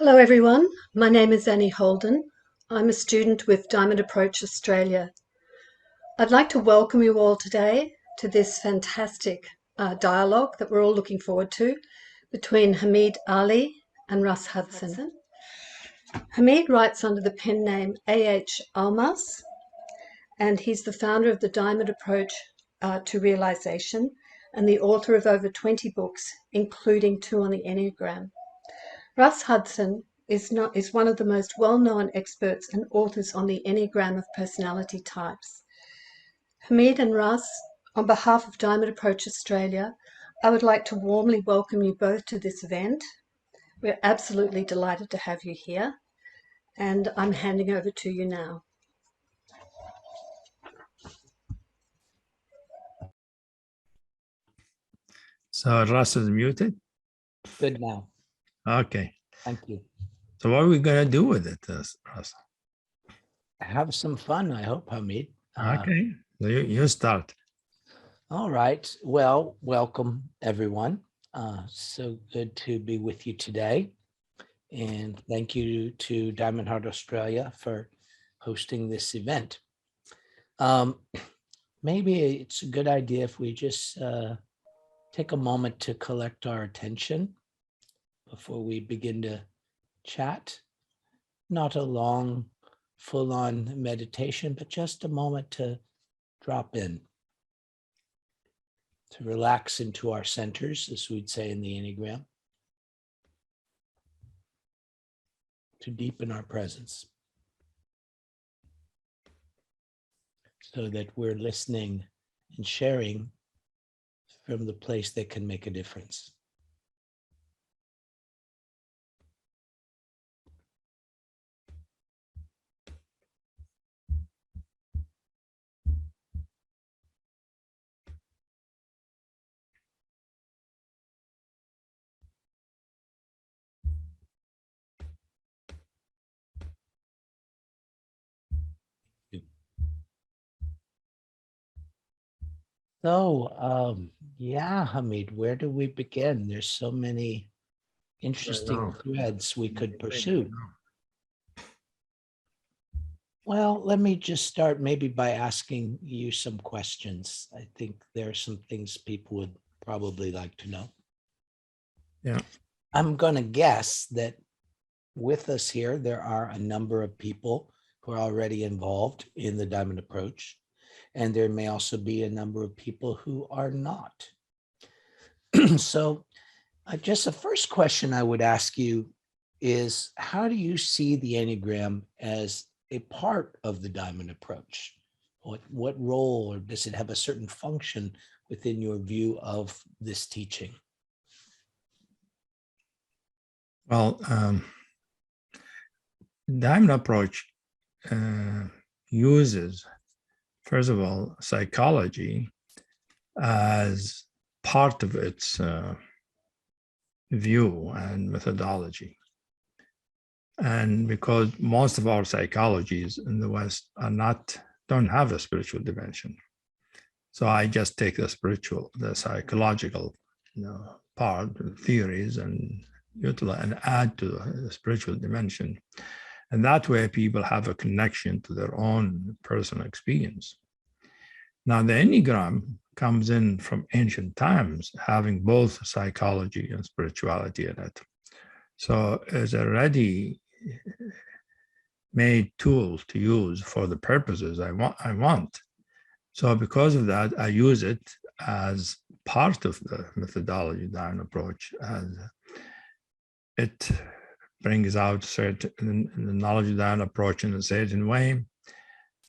Hello everyone, my name is Annie Holden. I'm a student with Diamond Approach Australia. I'd like to welcome you all today to this fantastic dialogue that we're all looking forward to between Hamid Ali and Russ Hudson. Hamid writes under the pen name Almaas, and he's the founder of the Diamond Approach to Realization and the author of over 20 books, including 2 on the Enneagram. Russ Hudson is one of the most well-known experts and authors on the Enneagram of personality types. Hamid and Russ, on behalf of Diamond Approach Australia, I would like to warmly welcome you both to this event. We're absolutely delighted to have you here, and I'm handing over to you now. So Russ is muted? Good now. Okay. Thank you. So what are we going to do with it, Russ? Have some fun, I hope, Hamid. Okay, you start. All right. Well, welcome, everyone. So good to be with you today. And thank you to Diamond Heart Australia for hosting this event. Maybe it's a good idea if we just take a moment to collect our attention before we begin to chat. Not a long, full-on meditation, but just a moment to drop in, to relax into our centers, as we'd say in the Enneagram, to deepen our presence, so that we're listening and sharing from the place that can make a difference. So, yeah, Hamid, where do we begin? There's so many interesting threads we could pursue. Well, let me just start maybe by asking you some questions. I think there are some things people would probably like to know. Yeah. I'm going to guess that with us here, there are a number of people who are already involved in the Diamond Approach. And there may also be a number of people who are not. So just the first question I would ask you is, how do you see the Enneagram as a part of the Diamond Approach? What role, or does it have a certain function within your view of this teaching? Well, Diamond Approach uses, first of all, psychology as part of its view and methodology. And because most of our psychologies in the West don't have a spiritual dimension. So I just take the psychological part, theories, and utilize and add to the spiritual dimension. And that way people have a connection to their own personal experience. Now, the Enneagram comes in from ancient times, having both psychology and spirituality in it. So it's a ready-made tool to use for the purposes I want. So because of that, I use it as part of the methodology Diamond Approach, as it brings out certain the knowledge of Diamond Approach in a certain way,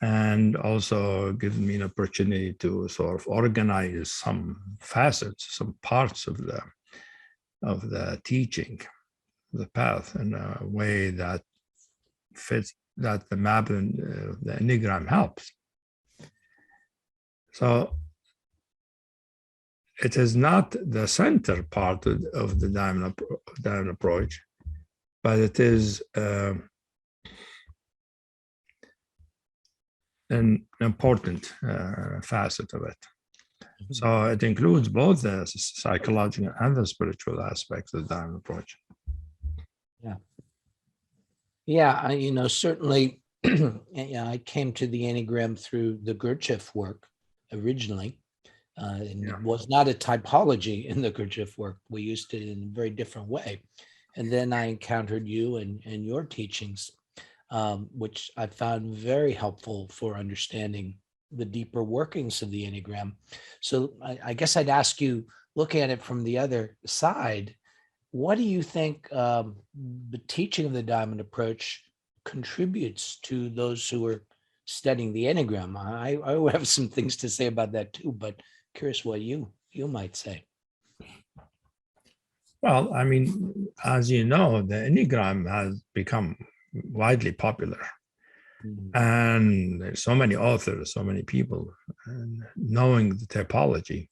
and also gives me an opportunity to sort of organize some facets, some parts of the teaching, the path, in a way that fits, that the map and the Enneagram helps. So it is not the center part of the Diamond Approach, but it is an important facet of it. So it includes both the psychological and the spiritual aspects of the Diamond Approach. Yeah. Yeah, certainly, I came to the Enneagram through the Gurdjieff work originally. And it was not a typology in the Gurdjieff work. We used it in a very different way. And then I encountered you and your teachings, which I found very helpful for understanding the deeper workings of the Enneagram. So I guess I'd ask you, look at it from the other side. What do you think the teaching of the Diamond Approach contributes to those who are studying the Enneagram? I have some things to say about that too, but curious what you might say. Well, I mean, as you know, the Enneagram has become widely popular. And there's so many authors, so many people knowing the typology.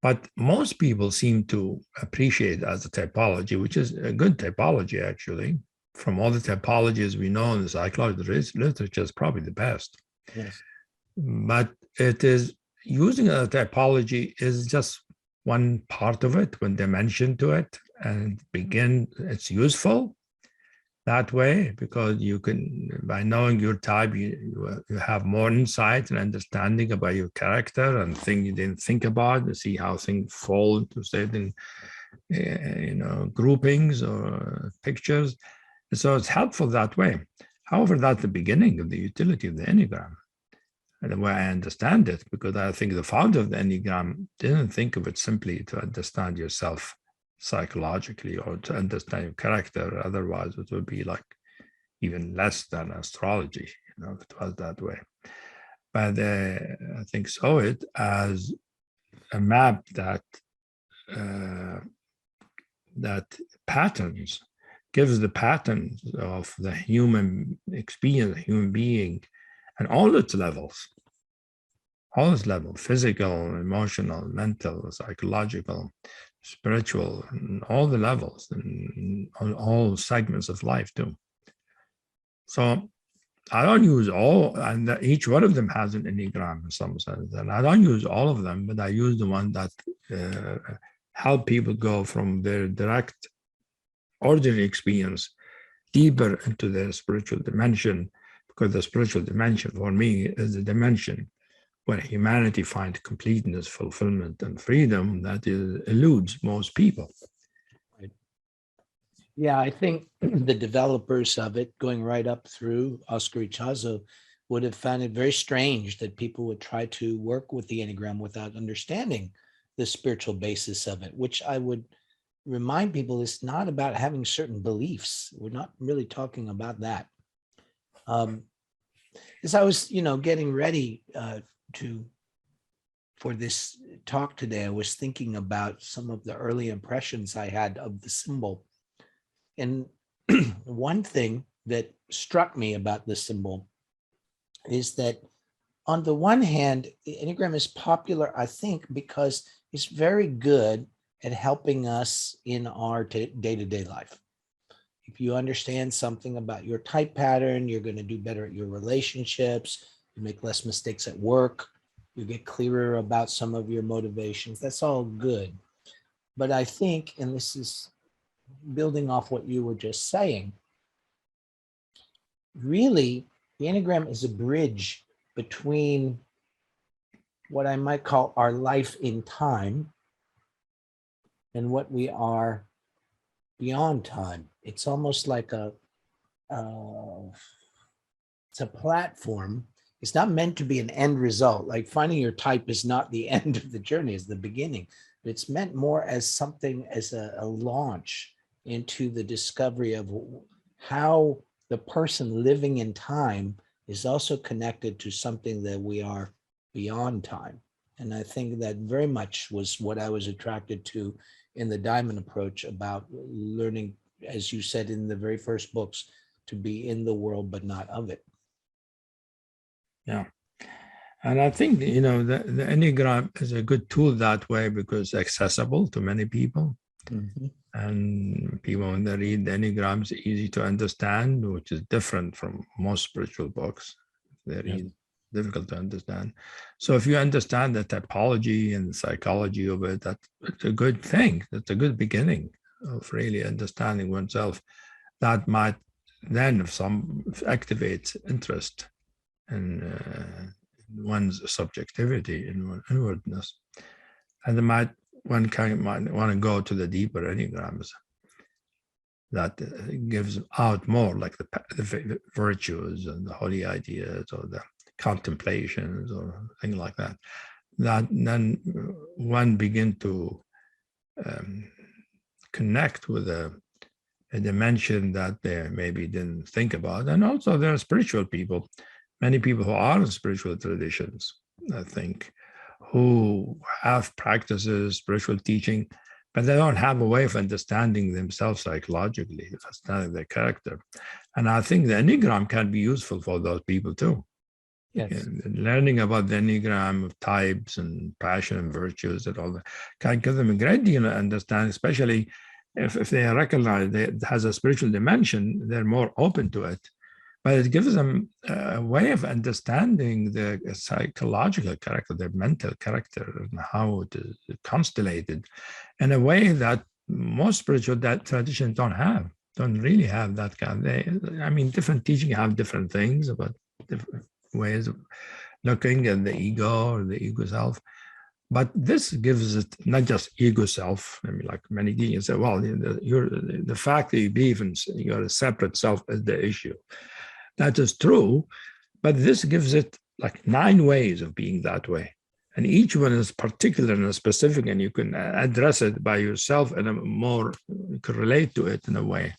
But most people seem to appreciate as a typology, which is a good typology, actually. From all the typologies we know in the psychology literature, is probably the best. Yes. But it is using a typology is just one part of it, one dimension to it, and it's useful that way because you can, by knowing your type, you have more insight and understanding about your character and things you didn't think about, and see how things fall into certain groupings or pictures. So it's helpful that way. However, that's the beginning of the utility of the Enneagram. And the way I understand it, because I think the founder of the Enneagram didn't think of it simply to understand yourself psychologically or to understand your character. Otherwise, it would be like even less than astrology, if it was that way. But I think saw it as a map that patterns, gives the patterns of the human experience, human being, and all its levels, physical, emotional, mental, psychological, spiritual, and all the levels, and all segments of life too. So I don't use all, and each one of them has an Enneagram in some sense, and I don't use all of them, but I use the one that help people go from their direct, ordinary experience deeper into their spiritual dimension, because the spiritual dimension for me is the dimension where humanity finds completeness, fulfillment, and freedom that eludes most people. Right. Yeah, I think the developers of it, going right up through Oscar Ichazo, would have found it very strange that people would try to work with the Enneagram without understanding the spiritual basis of it, which I would remind people is not about having certain beliefs. We're not really talking about that. As I was, getting ready for this talk today, I was thinking about some of the early impressions I had of the symbol. And one thing that struck me about the symbol is that on the one hand, the Enneagram is popular, I think, because it's very good at helping us in our day-to-day life. If you understand something about your type pattern, you're going to do better at your relationships, you make less mistakes at work, you get clearer about some of your motivations. That's all good. But I think, and this is building off what you were just saying, really, the Enneagram is a bridge between what I might call our life in time and what we are beyond time. It's almost like it's a platform. It's not meant to be an end result. Like finding your type is not the end of the journey, it's the beginning. But it's meant more as something, as a launch into the discovery of how the person living in time is also connected to something that we are beyond time. And I think that very much was what I was attracted to in the Diamond Approach, about learning, as you said in the very first books, to be in the world but not of it. Yeah. And I think, the Enneagram is a good tool that way because it's accessible to many people. Mm-hmm. And people, when they read the Enneagram, it's easy to understand, which is different from most spiritual books. They read difficult to understand. So if you understand the typology and the psychology of it, that's a good thing. That's a good beginning of really understanding oneself. That might then if some activates interest in one's subjectivity, in inwardness, and one might want to go to the deeper enneagrams that gives out more, like the virtues and the holy ideas or the contemplations or things like that. That then one begin to connect with a dimension that they maybe didn't think about. And also there are spiritual people, many people who are in spiritual traditions, I think, who have practices, spiritual teaching, but they don't have a way of understanding themselves psychologically, understanding their character. And I think the Enneagram can be useful for those people too. Yes. And learning about the Enneagram of types and passion and virtues and all that can give them a great deal of understanding, especially if they recognize that it has a spiritual dimension, they're more open to it. But it gives them a way of understanding the psychological character, their mental character, and how it is constellated in a way that most spiritual traditions don't really have that kind. Different teaching have different things about different ways of looking at the ego or the ego self. But this gives it not just ego self. Like many teachers say, well, the fact that you believe in you're a separate self is the issue. That is true, but this gives it like 9 ways of being that way. And each one is particular and specific, and you can address it by yourself and you can relate to it in a way.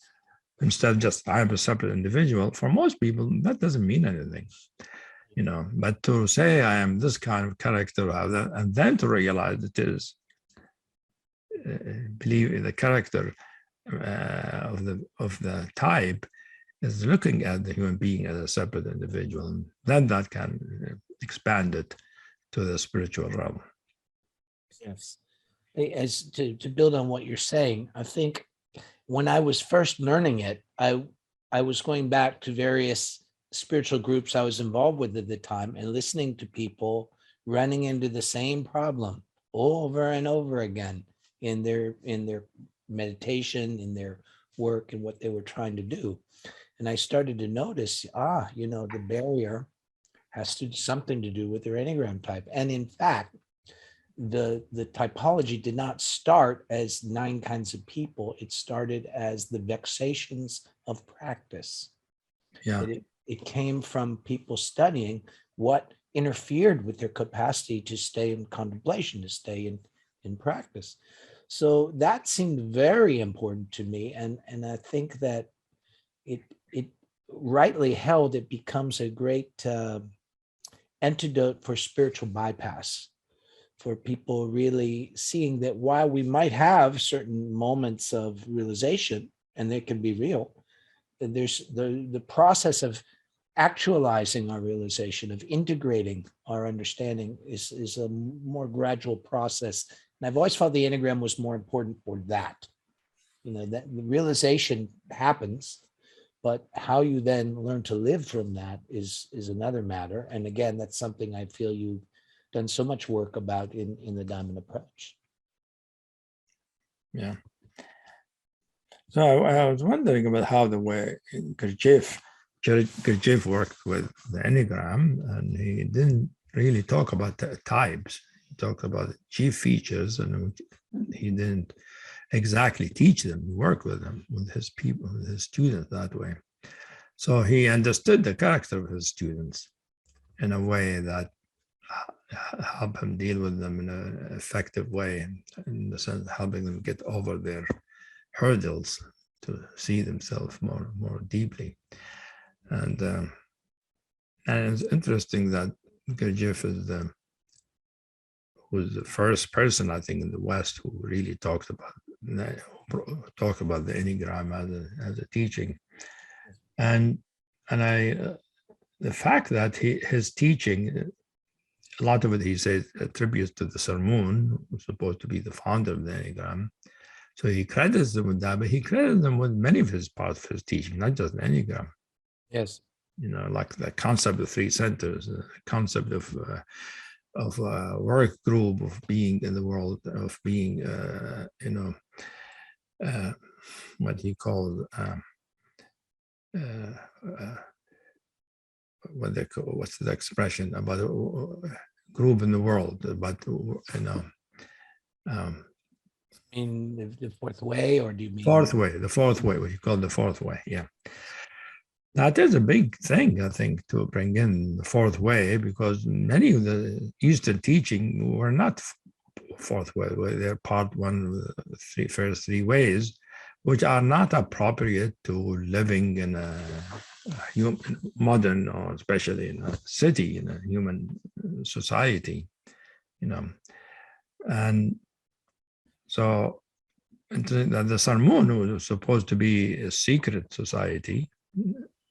Instead of just, I'm a separate individual. For most people, that doesn't mean anything. But to say I am this kind of character, and then to realize it is believe in the character of the type is looking at the human being as a separate individual, and then that can expand it to the spiritual realm. Yes. As to build on what you're saying, I think when I was first learning it, I was going back to various spiritual groups I was involved with at the time and listening to people running into the same problem over and over again in their meditation, in their work, and what they were trying to do. And I started to notice, the barrier has something to do with their Enneagram type. And in fact, the typology did not start as 9 kinds of people. It started as the vexations of practice. Yeah. It came from people studying what interfered with their capacity to stay in contemplation, to stay in practice. So that seemed very important to me. And I think that it rightly held, it becomes a great antidote for spiritual bypass, for people really seeing that while we might have certain moments of realization, and they can be real, there's the process of actualizing our realization, of integrating our understanding is a more gradual process. And I've always felt the Enneagram was more important for that. That the realization happens, but how you then learn to live from that is another matter. And again, that's something I feel you've done so much work about in the Diamond Approach. Yeah. So I was wondering about how the way Gurdjieff worked with the Enneagram, and he didn't really talk about the types. He talked about chief features, and he didn't exactly teach them, work with them, with his people, with his students that way. So he understood the character of his students in a way that helped him deal with them in an effective way, in the sense of helping them get over their hurdles to see themselves more deeply. And it's interesting that Gurdjieff was the first person, I think, in the West who really talked about the Enneagram as a teaching. And the fact that his teaching, a lot of it, he says, attributes to the Sermon, who's supposed to be the founder of the Enneagram. So he credits them with that, but he credits them with many of his parts of his teaching, not just the Enneagram. Yes. Like the concept of 3 centers, the concept of work group, of being in the world, of being, what he called what they call, what's the expression about a group in the world, but In the fourth way, or do you mean the fourth way, what you call the fourth way? Yeah, that is a big thing, I think, to bring in the fourth way, because many of the Eastern teaching were not fourth way. They're part one of the first three ways, which are not appropriate to living in a modern, or especially in a city, in a human society, and so the Sarmun was supposed to be a secret society.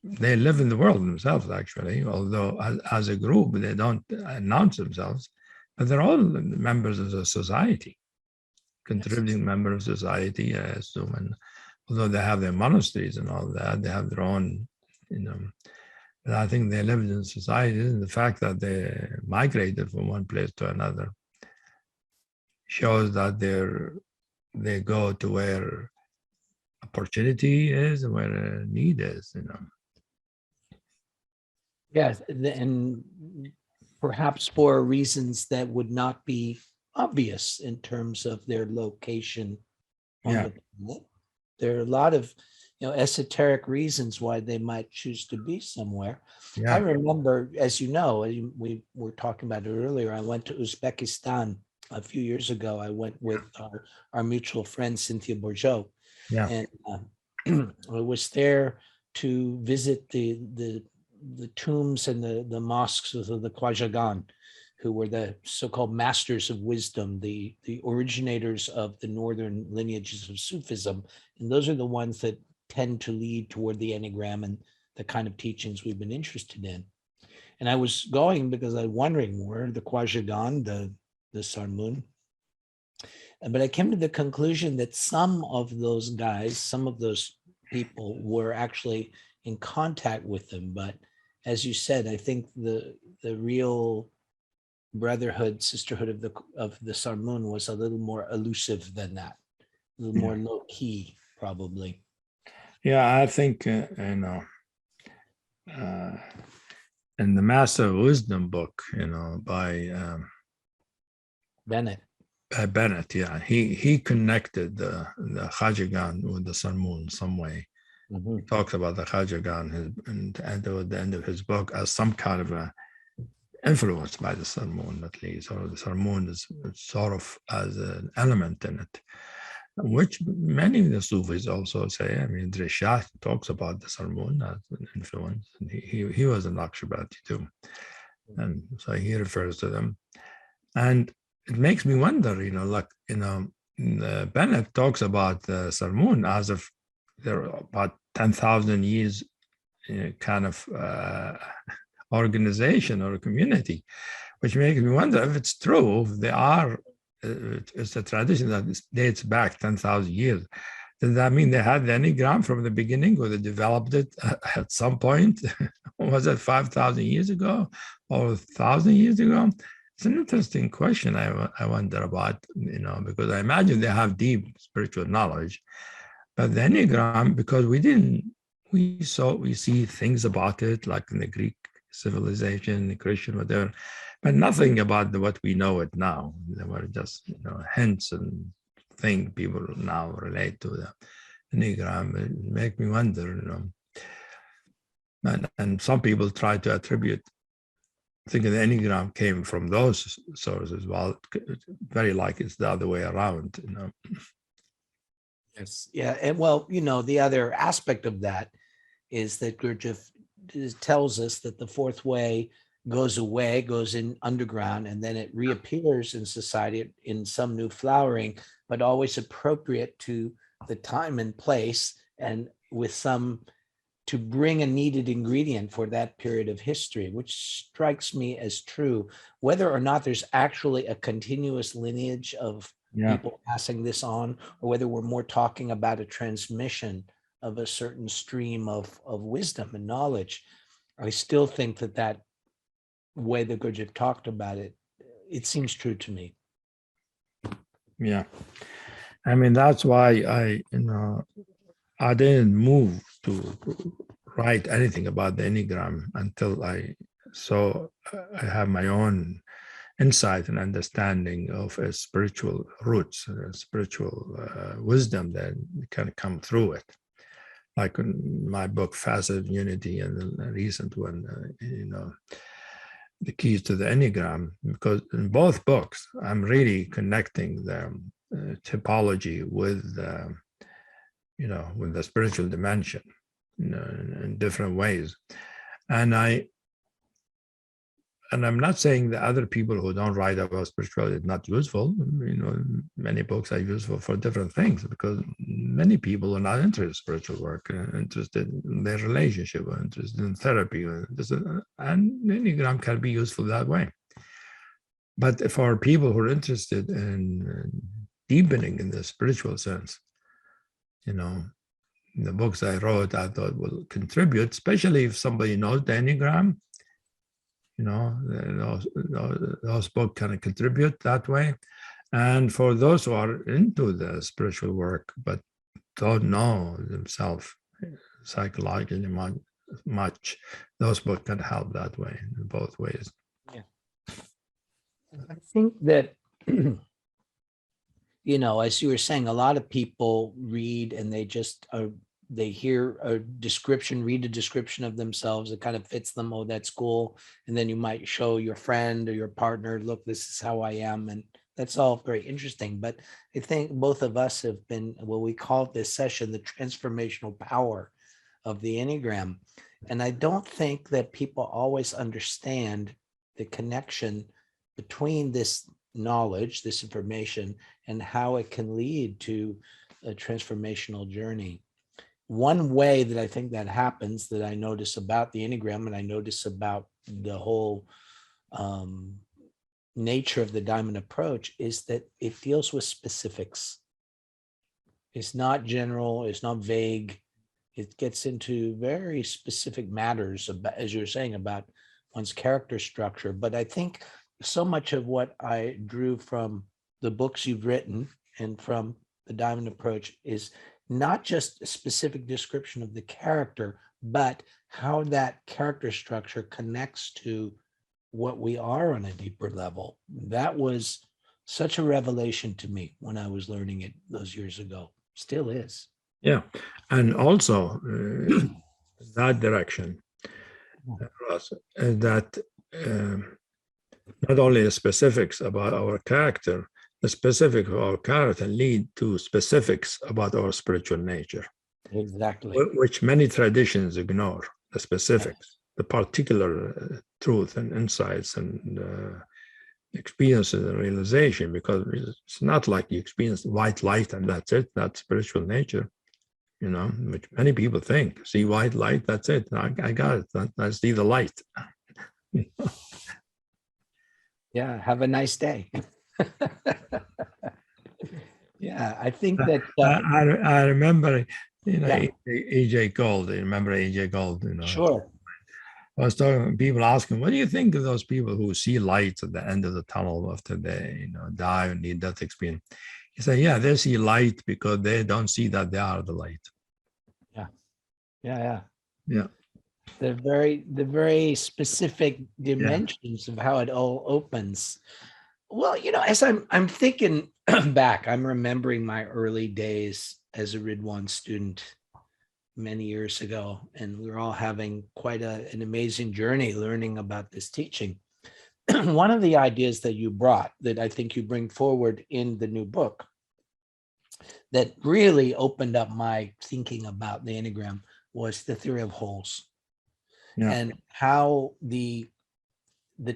They live in the world themselves, actually, although as a group they don't announce themselves, but they're all members of the society, contributing members of society, I assume. And although they have their monasteries and all that, they have their own, but I think they lived in society, and the fact that they migrated from one place to another shows that they go to where opportunity is and where need is, Yes, and perhaps for reasons that would not be obvious in terms of their location on the planet. There are a lot of esoteric reasons why they might choose to be somewhere. Yeah. I remember, as you know, we were talking about it earlier, I went to Uzbekistan a few years ago. I went with our mutual friend Cynthia Bourgeot, and I was there to visit the tombs and the mosques of the Khwajagan, who were the so-called masters of wisdom, the originators of the northern lineages of Sufism. And those are the ones that tend to lead toward the Enneagram and the kind of teachings we've been interested in. And I was going because I was wondering where the Khwajagan, the Sarmun. But I came to the conclusion that some of those guys, some of those people were actually in contact with them. But as you said, I think the real brotherhood, sisterhood of the Sarmun was a little more elusive than that, a little more low key, probably. Yeah, I think in the Master of Wisdom book, by Bennett. Bennett, yeah, he connected the Khajagan with the Sarmun in some way. He talks about the Khajagan and at the end of his book as some kind of a influenced by the Sarmun, at least, or the Sarmun is sort of as an element in it, which many of the Sufis also say. I mean, Dreshah talks about the Sarmun as an influence, and he was a Naqshbandi too, and so he refers to them, and it makes me wonder, Bennett talks about the Sarmun as if they're about 10,000 years kind of organization or a community, which makes me wonder if it's true, if they are, it's a tradition that dates back 10,000 years. Does that mean they had the Enneagram from the beginning, or they developed it at some point? Was it 5,000 years ago or 1,000 years ago? It's an interesting question I wonder about, because I imagine they have deep spiritual knowledge. But the Enneagram, because we see things about it, like in the Greek civilization, the Christian, whatever, but nothing about what we know it now. They were just, hints and things people now relate to the Enneagram. It makes me wonder, and some people try to attribute, thinking the Enneagram came from those sources. Well, very likely it's the other way around, Yes. Yeah. And well, the other aspect of that is that Gurdjieff tells us that the fourth way goes away, goes in underground, and then it reappears in society in some new flowering, but always appropriate to the time and place, and with some to bring a needed ingredient for that period of history, which strikes me as true, whether or not there's actually a continuous lineage of people passing this on, or whether we're more talking about a transmission of a certain stream of wisdom and knowledge. I still think that way that Gurdjieff talked about it, it seems true to me. Yeah. I mean, that's why I didn't move to write anything about the Enneagram until I have my own insight and understanding of a spiritual roots, spiritual wisdom that can come through it. Like in my book, Facet of Unity, and the recent one, The Keys to the Enneagram, because in both books, I'm really connecting the typology with, with the spiritual dimension, in different ways. And I'm not saying that other people who don't write about spirituality is not useful. Many books are useful for different things, because many people are not interested in spiritual work, interested in their relationship, or interested in therapy, and Enneagram can be useful that way. But for people who are interested in deepening in the spiritual sense, the books I wrote, I thought will contribute, especially if somebody knows the Enneagram. Those books can contribute that way. And for those who are into the spiritual work but don't know themselves psychologically much, those books can help that way, in both ways. Yeah. I think that, as you were saying, a lot of people read and they hear a description, read a description of themselves. It kind of fits them. Oh, that's cool. And then you might show your friend or your partner, look, this is how I am. And that's all very interesting. But I think both of us have been, we call this session, the transformational power of the Enneagram. And I don't think that people always understand the connection between this knowledge, this information, and how it can lead to a transformational journey. One way that I think that happens, that I notice about the Enneagram, and I notice about the whole nature of the diamond approach, is that it deals with specifics. It's not general, it's not vague. It gets into very specific matters, about, as you were saying, about one's character structure. But I think so much of what I drew from the books you've written and from the diamond approach is not just a specific description of the character, but how that character structure connects to what we are on a deeper level. That was such a revelation to me when I was learning it those years ago. Still is. Yeah. And also that direction, Russ, that not only the specifics about our character, the specifics of our character lead to specifics about our spiritual nature. Exactly. Which many traditions ignore, the specifics, the particular truth and insights and experiences and realization, because it's not like you experience white light and that's it, that's spiritual nature, which many people think. See white light, that's it. I got it. I see the light. Yeah, have a nice day. Yeah, I think that I remember, AJ Gold. You remember AJ Gold? Sure. I was talking. People asking, "What do you think of those people who see lights at the end of the tunnel after they, die or need death experience?" He said, "Yeah, they see light because they don't see that they are the light." Yeah. Yeah. The very specific dimensions of how it all opens. Well, as I'm thinking back, I'm remembering my early days as a Ridwan student many years ago, and we were all having quite an amazing journey learning about this teaching. One of the ideas that you brought, that I think you bring forward in the new book, that really opened up my thinking about the Enneagram, was the theory of wholes. Yeah. And how the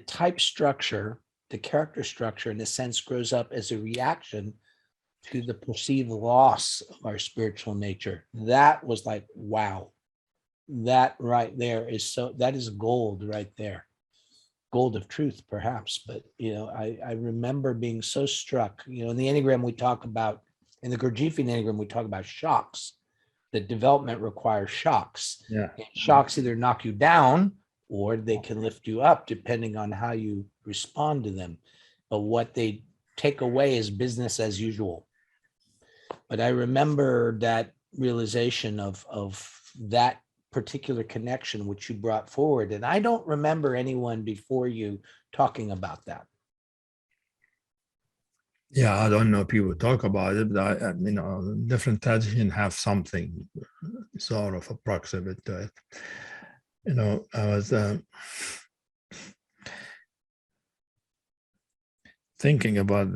type structure, the character structure, in a sense, grows up as a reaction to the perceived loss of our spiritual nature. That was like, wow, that right there is that is gold right there. Gold of truth, perhaps. But, I remember being so struck, in the Enneagram, we talk about, in the Gurdjieffian Enneagram, we talk about shocks. That development requires shocks. Yeah. And shocks either knock you down or they can lift you up, depending on how you respond to them. But what they take away is business as usual. But I remember that realization of that particular connection which you brought forward. And I don't remember anyone before you talking about that. Yeah, I don't know people talk about it, but different traditions have something sort of approximate to it. I was thinking about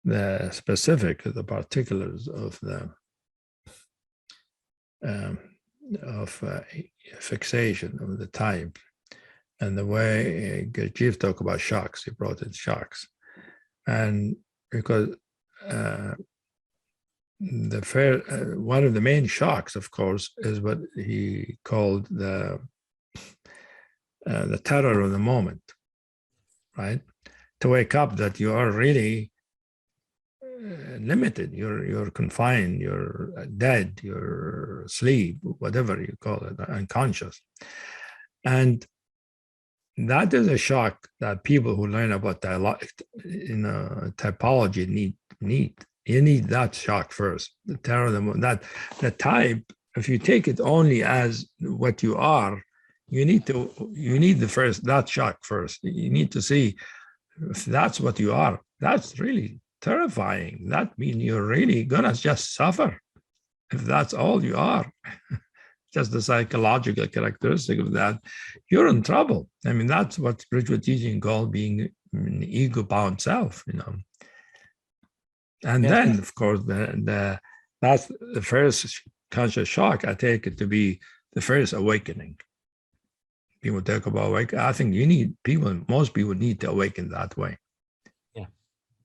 the specific, the particulars of the fixation of the type, and the way Gurdjieff talked about shocks. He brought in shocks, and because one of the main shocks, of course, is what he called the terror of the moment, right? To wake up that you are really limited, you're confined, you're dead, you're asleep, whatever you call it, unconscious. And that is a shock that people who learn about typology need. You need that shock first, the terror, that the type. If you take it only as what you are, you need that shock first. You need to see if that's what you are. That's really terrifying. That means you're really gonna just suffer if that's all you are. Just the psychological characteristic of that, you're in trouble. I mean, that's what spiritual teaching called being an ego-bound self, And yes. Then, of course, that's the first conscious shock. I take it to be the first awakening. People talk about awakening. I think most people need to awaken that way. Yeah.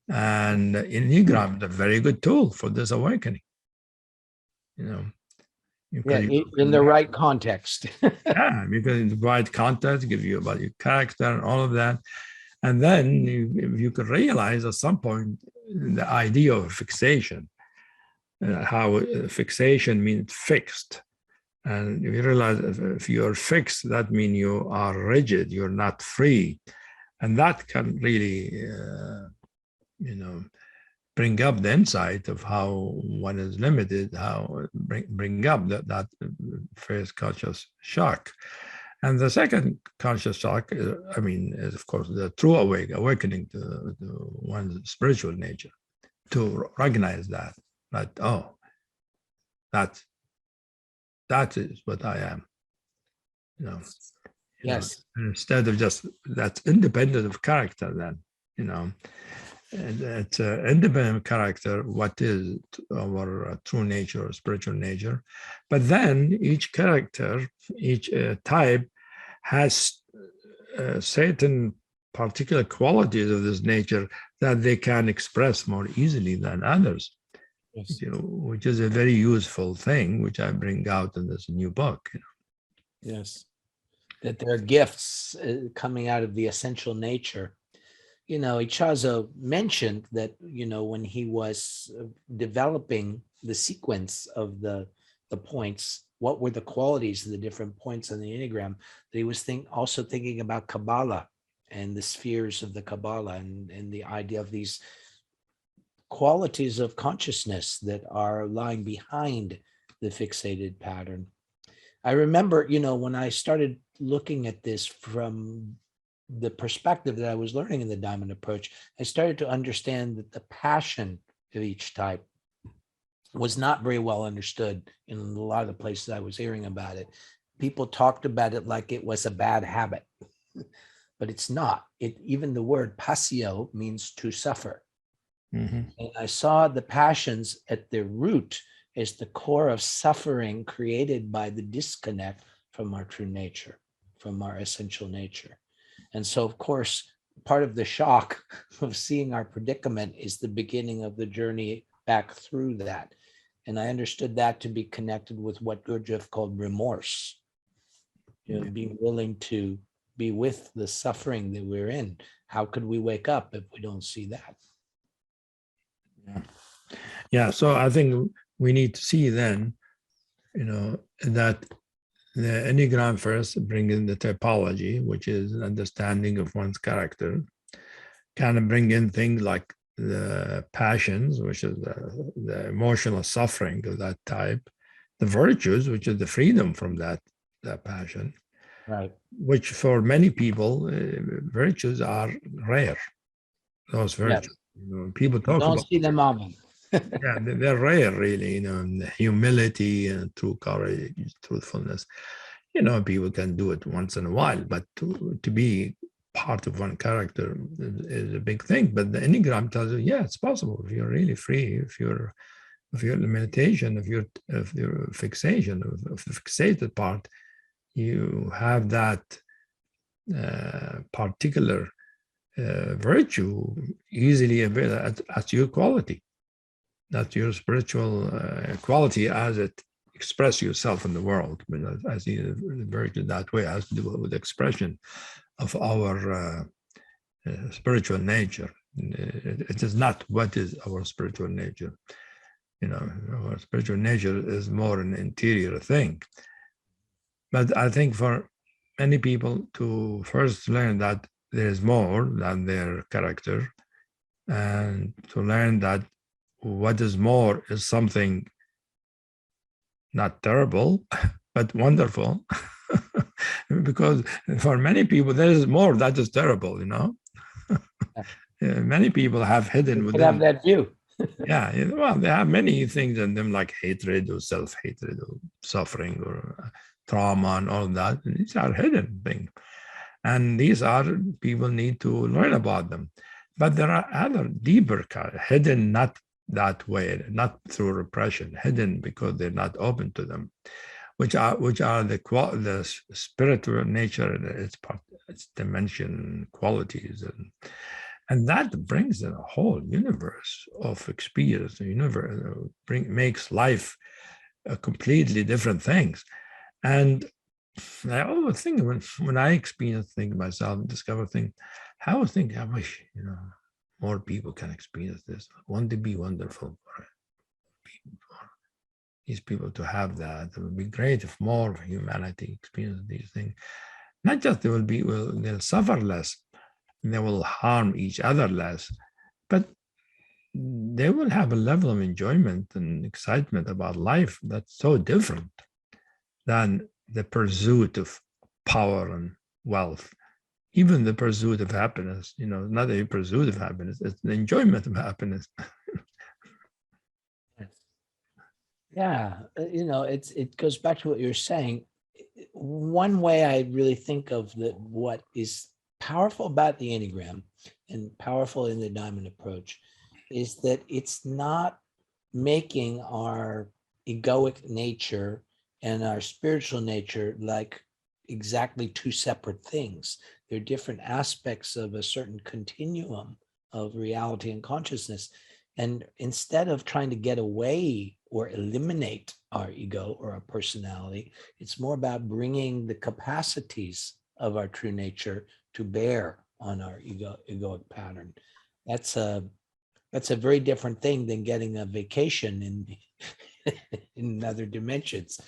And Enneagram is a very good tool for this awakening. In the right context. Yeah, because in the right context, give you about your character and all of that. And then you could realize at some point the idea of fixation, how fixation means fixed. And you realize if you're fixed, that means you are rigid, you're not free. And that can really, bring up the insight of how one is limited, how bring up that first conscious shock. And the second conscious shock, is of course the true awakening to one's spiritual nature, to recognize that, that is what I am. Yes. Instead of just that's independent of character, then, it's an independent character, what is our true nature or spiritual nature. But then each character, each type has certain particular qualities of this nature that they can express more easily than others. Yes. Which is a very useful thing, which I bring out in this new book. Yes, that there are gifts coming out of the essential nature. Ichazo mentioned that, when he was developing the sequence of the points, what were the qualities of the different points on the Enneagram, that he was also thinking about Kabbalah and the spheres of the Kabbalah and the idea of these qualities of consciousness that are lying behind the fixated pattern. I remember, when I started looking at this from the perspective that I was learning in the Diamond Approach, I started to understand that the passion of each type was not very well understood in a lot of the places I was hearing about it. People talked about it like it was a bad habit, but it's not. Even the word passio means to suffer. Mm-hmm. And I saw the passions at their root as the core of suffering created by the disconnect from our true nature, from our essential nature. And so, of course, part of the shock of seeing our predicament is the beginning of the journey back through that. And I understood that to be connected with what Gurdjieff called remorse, being willing to be with the suffering that we're in. How could we wake up if we don't see that? Yeah. So I think we need to see then, that the Enneagram first bring in the typology, which is an understanding of one's character, kind of bring in things like the passions, which is the emotional suffering of that type, the virtues, which is the freedom from that passion, Right. which for many people, virtues are rare. Those Yes. virtues, people You talk don't about, see them often. yeah, they're rare, really. Humility and true courage, truthfulness. People can do it once in a while, but to be part of one character is a big thing. But the Enneagram tells you, yeah, it's possible if you're really free, if your meditation, of your fixation, of the fixated part, you have that particular virtue easily available at your quality, not your spiritual quality as it express yourself in the world. But I see the virtue that way has to do with the expression of our spiritual nature. It is not what is our spiritual nature. Our spiritual nature is more an interior thing. But I think for many people to first learn that there is more than their character, and to learn that what is more is something not terrible, but wonderful. Because for many people, there is more that is terrible, Many people have hidden You could within. have that view. Yeah, well, they have many things in them, like hatred or self-hatred or suffering or trauma and all that. And these are hidden things. And these are, people need to learn about them. But there are other deeper hidden, not that way, not through repression, hidden because they're not open to them, which are the spiritual nature, its dimension, qualities, and that brings in a whole universe of experience. The universe makes life a completely different things. And I always think when I experience things myself, discover things, I always think, I wish, more people can experience this. Wouldn't it be wonderful for these people to have that? It would be great if more of humanity experience these things. Not just they'll suffer less, they will harm each other less, but they will have a level of enjoyment and excitement about life that's so different than the pursuit of power and wealth. Even the pursuit of happiness, not a pursuit of happiness, it's the enjoyment of happiness. Yeah, it goes back to what you're saying. One way I really think of what is powerful about the Enneagram and powerful in the Diamond approach is that it's not making our egoic nature and our spiritual nature like exactly two separate things. They're different aspects of a certain continuum of reality and consciousness. And instead of trying to get away or eliminate our ego or our personality, it's more about bringing the capacities of our true nature to bear on our egoic pattern. That's a very different thing than getting a vacation in other dimensions.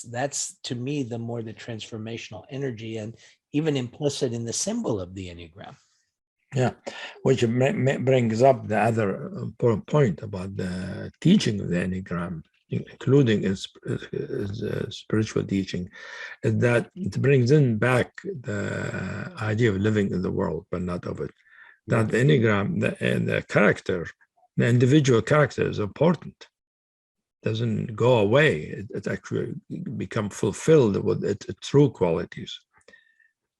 That's to me the transformational energy, and even implicit in the symbol of the Enneagram. Yeah, which brings up the other important point about the teaching of the Enneagram, including its spiritual teaching, is that it brings in back the idea of living in the world, but not of it. That the Enneagram, the character, the individual character is important. Doesn't go away. It actually becomes fulfilled with its true qualities.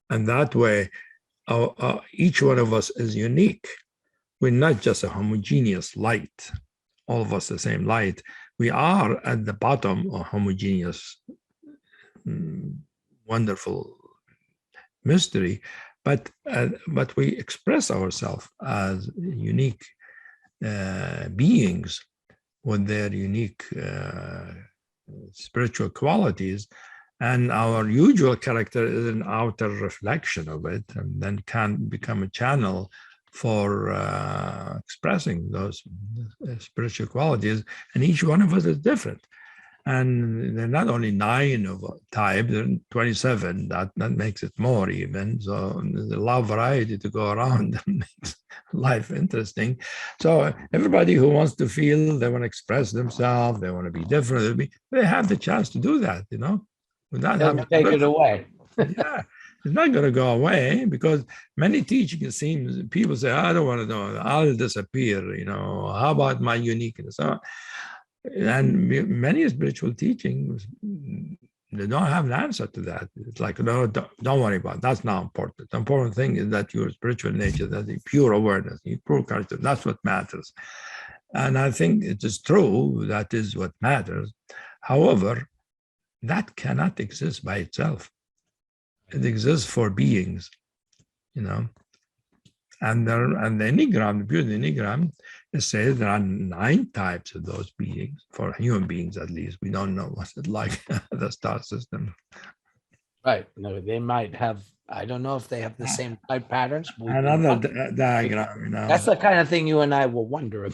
And that way, each one of us is unique. We're not just a homogeneous light, all of us the same light. We are at the bottom a homogeneous, wonderful mystery, but we express ourselves as unique beings with their unique spiritual qualities. And our usual character is an outer reflection of it, and then can become a channel for expressing those spiritual qualities. And each one of us is different. And they're not only 9 of a type, they're 27. That makes it more even. So there's a lot of variety to go around that makes life interesting. So everybody who wants to feel, they want to express themselves, they want to be different, they have the chance to do that, without having Doesn't take it away. yeah, it's not going to go away because many teaching, it seems, people say, I don't want to know, I'll disappear, how about my uniqueness? And many spiritual teachings, they don't have an answer to that. It's like, no, don't worry about it. That's not important. The important thing is that your spiritual nature, that the pure awareness, your pure character, that's what matters. And I think it is true, that is what matters. However, that cannot exist by itself. It exists for beings, and the Enneagram, the beauty of the Enneagram, it says there are 9 types of those beings, for human beings at least. We don't know what's it like the star system. Right. No, they might have, I don't know if they have the same type patterns. Another diagram, That's the kind of thing you and I will wonder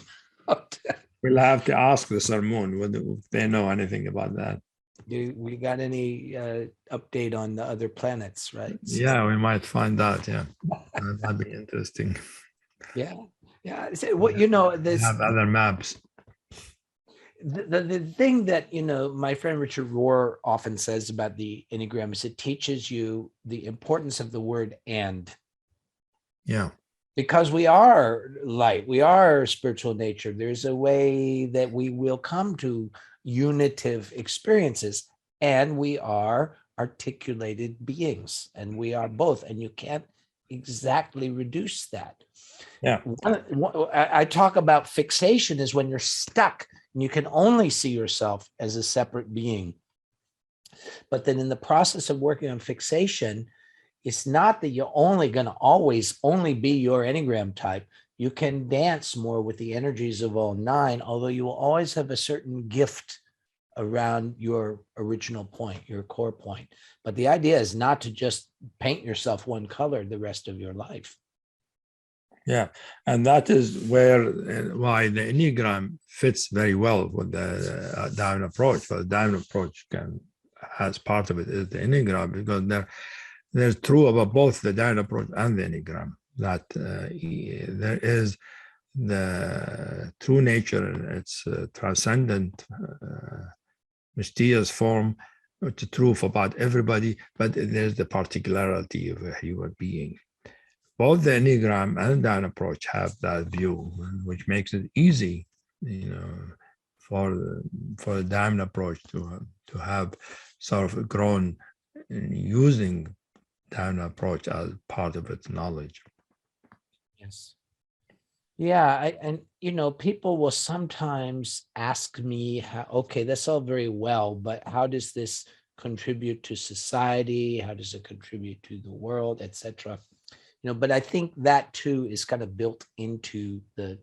about. We'll have to ask the Sermon whether they know anything about that. We got any update on the other planets, right? Yeah, we might find out. Yeah, that'd be interesting. Yeah. So, this have other maps. The thing that my friend Richard Rohr often says about the Enneagram is it teaches you the importance of the word "and." Yeah. Because we are light, we are spiritual nature. There's a way that we will come to unitive experiences, and we are articulated beings, and we are both, and you can't exactly reduce that. Yeah. I talk about fixation is when you're stuck and you can only see yourself as a separate being. But then in the process of working on fixation, it's not that you're only going to always only be your Enneagram type. You can dance more with the energies of all 9, although you will always have a certain gift around your original point, your core point. But the idea is not to just paint yourself one color the rest of your life. Yeah, and that is why the Enneagram fits very well with the diamond approach. For the diamond approach has part of it is the Enneagram, because they're true about both the diamond approach and the Enneagram, that there is the true nature in its transcendent, mysterious form, which is true for about everybody, but there's the particularity of a human being. Both the Enneagram and the diamond approach have that view, which makes it easy, for the diamond approach to have sort of grown using diamond approach as part of its knowledge. Yes. Yeah, people will sometimes ask me, okay, that's all very well, but how does this contribute to society? How does it contribute to the world, etc.? But I think that too is kind of built into the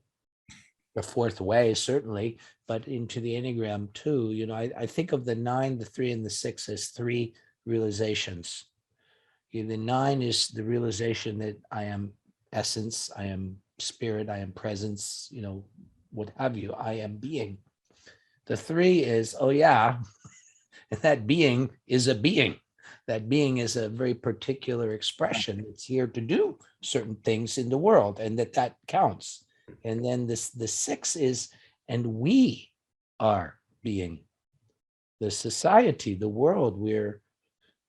fourth way, certainly, but into the Enneagram too. I think of the 9, the 3, and the 6 as 3 realizations. The 9 is the realization that I am essence, I am spirit, I am presence, what have you, I am being. The 3 is, oh yeah, that being is a being. That being is a very particular expression. It's here to do certain things in the world, and that counts. And then the 6 is, and we are being. The society, the world, we're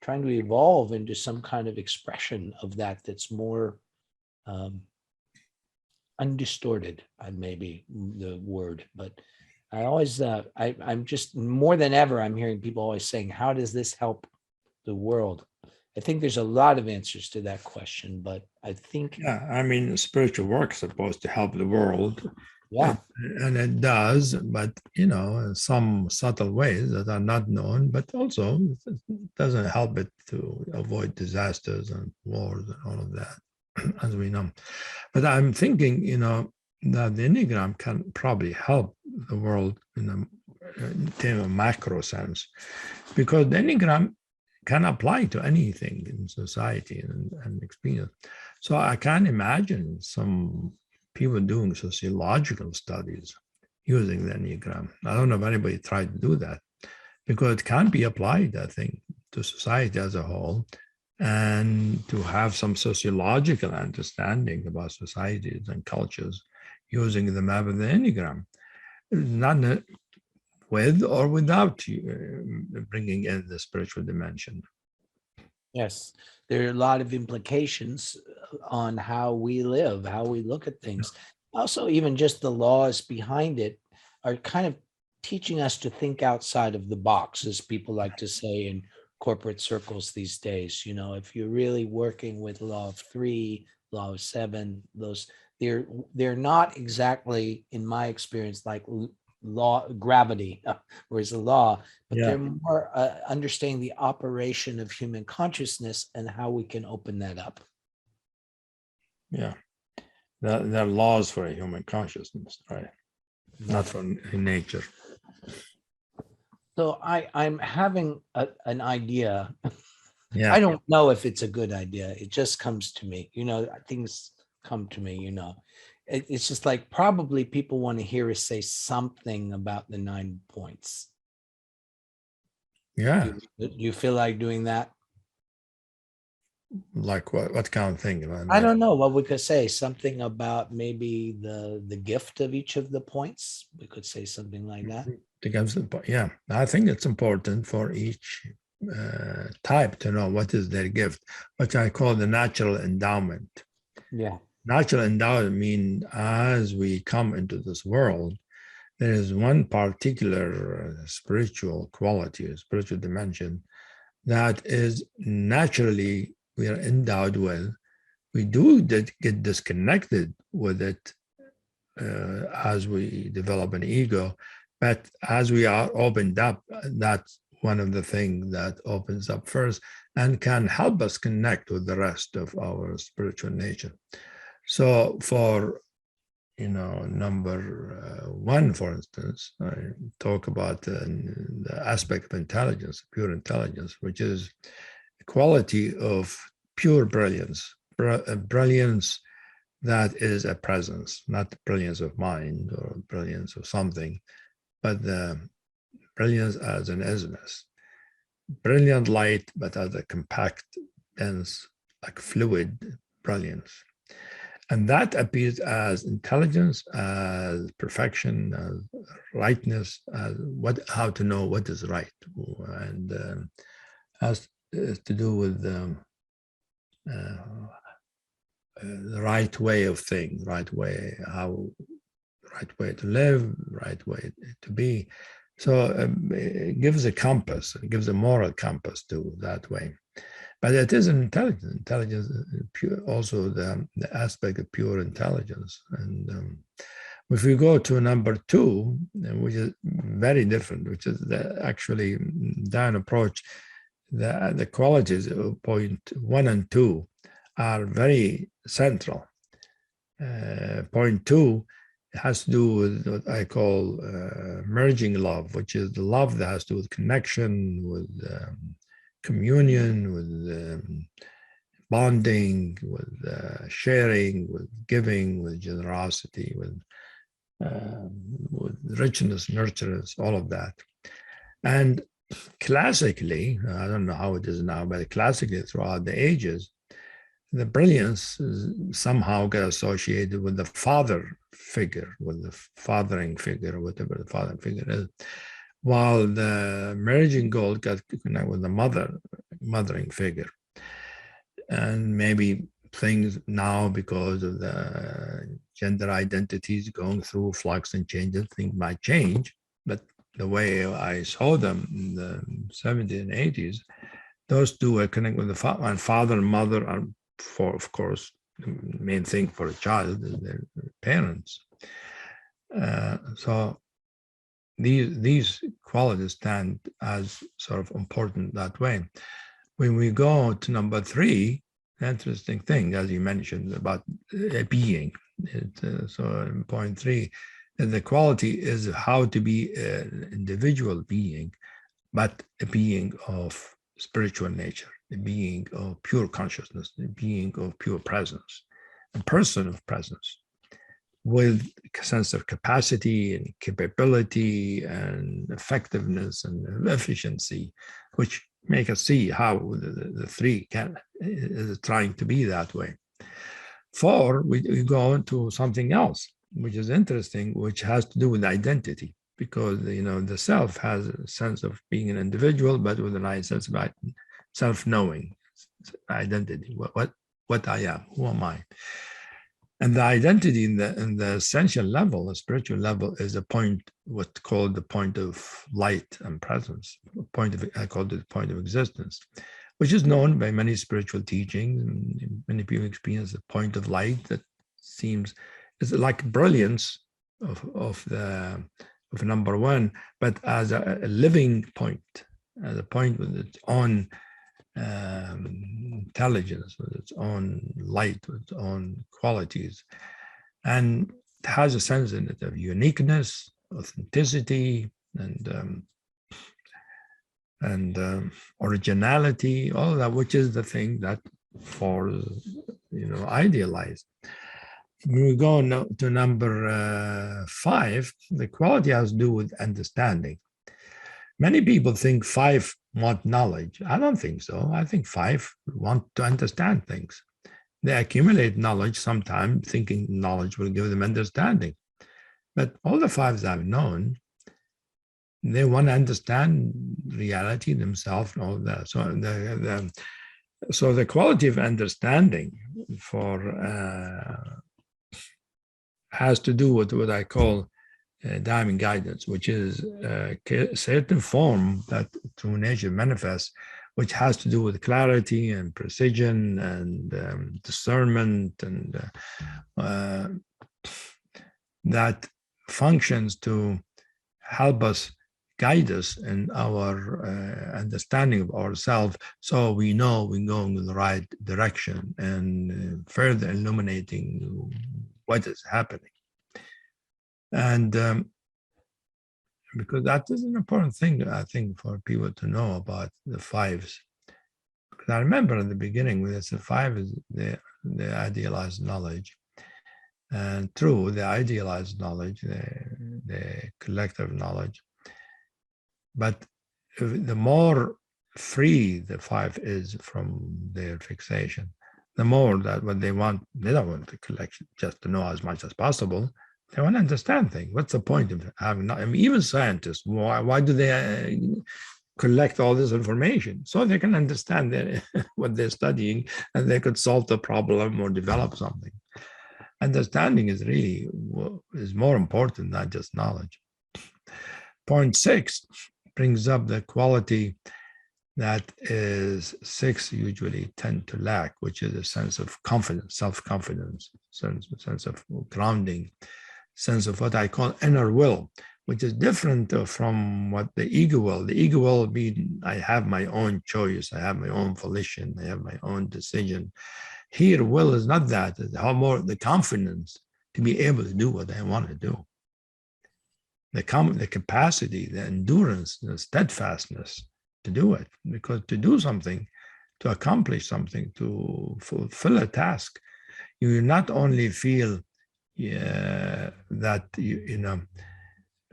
trying to evolve into some kind of expression of that's more undistorted, maybe the word. But I always, I'm just, more than ever, I'm hearing people always saying, how does this help the world? I think there's a lot of answers to that question, but I think... Yeah, spiritual work is supposed to help the world. Yeah. And it does, but, in some subtle ways that are not known, but also it doesn't help it to avoid disasters and wars and all of that, as we know. But I'm thinking, that the Enneagram can probably help the world in a macro sense, because the Enneagram can apply to anything in society and experience. So I can imagine some people doing sociological studies using the Enneagram. I don't know if anybody tried to do that, because it can be applied, I think, to society as a whole, and to have some sociological understanding about societies and cultures using the map of the Enneagram, not with or without bringing in the spiritual dimension. Yes, there are a lot of implications on how we live, how we look at things. Also, even just the laws behind it are kind of teaching us to think outside of the box, as people like to say in corporate circles these days. You know, if you're really working with law of 3, law of 7, those they're not exactly, in my experience, like law gravity, whereas the law, but Yeah. they're more understanding the operation of human consciousness and how we can open that up. Yeah. There are laws for a human consciousness, right? Not for nature. So I'm having an idea. Yeah. I don't know if it's a good idea. It just comes to me. You know, things come to me, you know. It's just like probably people want to hear us say something about the 9 points. Yeah. Do you feel like doing that? Like what kind of thing? I don't know what we could say. Something about maybe the gift of each of the points. We could say something like that. Yeah, I think it's important for each type to know what is their gift, which I call the natural endowment. Yeah. Natural endowment means as we come into this world, there is one particular spiritual quality, a spiritual dimension that is naturally we are endowed with. We do get disconnected with it as we develop an ego, but as we are opened up, that's one of the things that opens up first and can help us connect with the rest of our spiritual nature. So for number 1, for instance, I talk about the aspect of intelligence, pure intelligence, which is a quality of pure brilliance, brilliance that is a presence, not the brilliance of mind or brilliance of something, but the brilliance as an isness. Brilliant light, but as a compact, dense, like fluid brilliance. And that appears as intelligence, as perfection, as rightness, as how to know what is right, and has to do with the right way of things, right way to live, right way to be. So it gives a compass, it gives a moral compass to that way. But it is an intelligence. Intelligence, pure, also the aspect of pure intelligence. And if we go to number 2, which is very different, which is actually down approach, the qualities of point 1 and 2 are very central. Point 2 has to do with what I call merging love, which is the love that has to do with connection, with communion, with bonding, with sharing, with giving, with generosity, with richness, nurturance, all of that. And classically, I don't know how it is now, but classically throughout the ages, the brilliance somehow got associated with the father figure, with the fathering figure, whatever the fathering figure is, while the merging gold got connected with the mothering figure. And maybe things now, because of the gender identities going through flux and changes, things might change. But the way I saw them in the 70s and 80s, those two are connected with the father and mother are, of course, the main thing for a child is their parents. So these qualities stand as sort of important that way. When we go to number 3, interesting thing, as you mentioned, about a being. So in point 3, the quality is how to be an individual being, but a being of spiritual nature, a being of pure consciousness, a being of pure presence, a person of presence. with a sense of capacity and capability and effectiveness and efficiency, which make us see how the three is trying to be that way. 4, we go on to something else, which is interesting, which has to do with identity, because the self has a sense of being an individual, but with a nice sense of self-knowing, identity, what I am, who am I. And the identity in the essential level, the spiritual level, is a point, what's called the point of light and presence, I call it the point of existence, which is known by many spiritual teachings. And many people experience the point of light that seems is like brilliance of number 1, but as a living point, as a point with its own intelligence, with its own light, with its own qualities, and it has a sense in it of uniqueness, authenticity, and originality, all of that, which is the thing that for idealized. We go now to number 5. The quality has to do with understanding. Many people think 5 want knowledge. I don't think so. I think 5 want to understand things. They accumulate knowledge sometimes, thinking knowledge will give them understanding. But all the 5s I've known, they want to understand reality themselves and all that. So the quality of understanding has to do with what I call diamond guidance, which is a certain form that true nature manifests, which has to do with clarity and precision and discernment, and that functions to help us, guide us in our understanding of ourselves, so we know we're going in the right direction and further illuminating what is happening. And because that is an important thing, I think, for people to know about the 5s. Because I remember in the beginning, when it's the 5 is the idealized knowledge. And true, the idealized knowledge, the collective knowledge. But the more free the 5 is from their fixation, the more that what they want, they don't want to collect just to know as much as possible. They want to understand things. What's the point of having? Even scientists, why do they collect all this information? So they can understand what they're studying, and they could solve the problem or develop something. Understanding is more important than just knowledge. Point 6 brings up the quality that is 6 usually tend to lack, which is a sense of confidence, self-confidence, sense of grounding, sense of what I call inner will, which is different from what the ego will. The ego will be, I have my own choice, I have my own volition, I have my own decision. Here, will is not that. It's how more the confidence to be able to do what I want to do. The capacity, the endurance, the steadfastness to do it. Because to do something, to accomplish something, to fulfill a task, you not only feel that you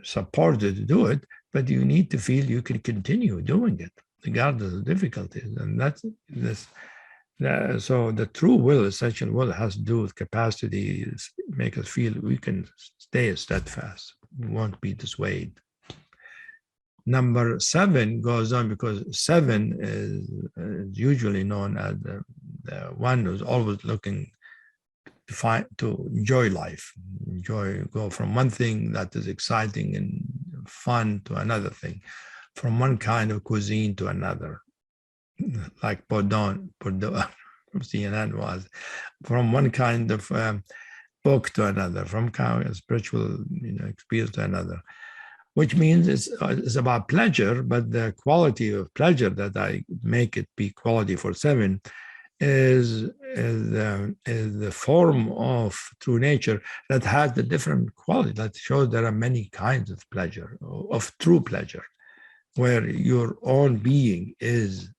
supported to do it, but you need to feel you can continue doing it regardless of difficulties. And so the true will, essential will, has to do with capacity, make us feel we can stay steadfast, we won't be dissuaded. Number 7 goes on because 7 is usually known as the one who's always looking to enjoy life, go from one thing that is exciting and fun to another thing, from one kind of cuisine to another, like Bourdon from CNN was, from one kind of book to another, from kind of spiritual experience to another, which means it's about pleasure, but the quality of pleasure that I make it be quality for 7 is the form of true nature that has the different quality, that shows there are many kinds of pleasure, of true pleasure, where your own being is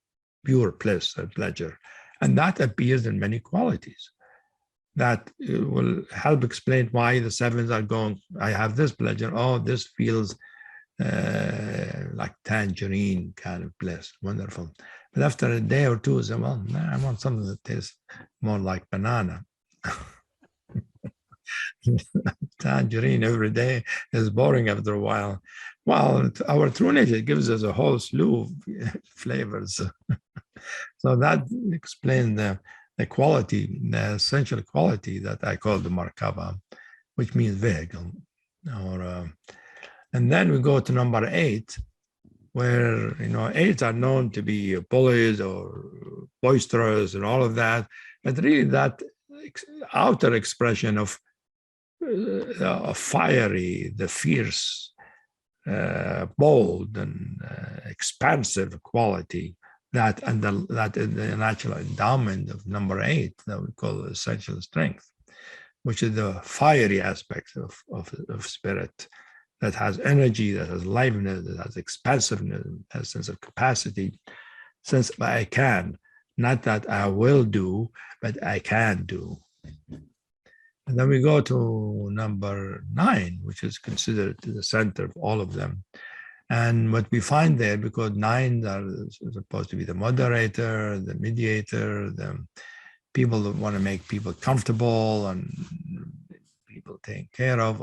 pure bliss and pleasure. And that appears in many qualities. that will help explain why the sevens are going, I have this pleasure, oh, this feels like tangerine kind of bliss, wonderful. But after a day or two, I say, well, nah, I want something that tastes more like banana. Tangerine every day is boring after a while. Well, our true nature gives us a whole slew of flavors. So that explains the quality, the essential quality that I call the Markaba, which means vehicle. And then we go to number 8, where, 8s are known to be bullies or boisterous and all of that, but really that outer expression of fiery, the fierce, bold and expansive quality that is the natural endowment of number 8 that we call essential strength, which is the fiery aspect of spirit that has energy, that has liveliness, that has expansiveness, has sense of capacity, sense of I can, not that I will do, but I can do. And then we go to number 9, which is considered the center of all of them. And what we find there, because 9s are supposed to be the moderator, the mediator, the people that want to make people comfortable and people taken care of,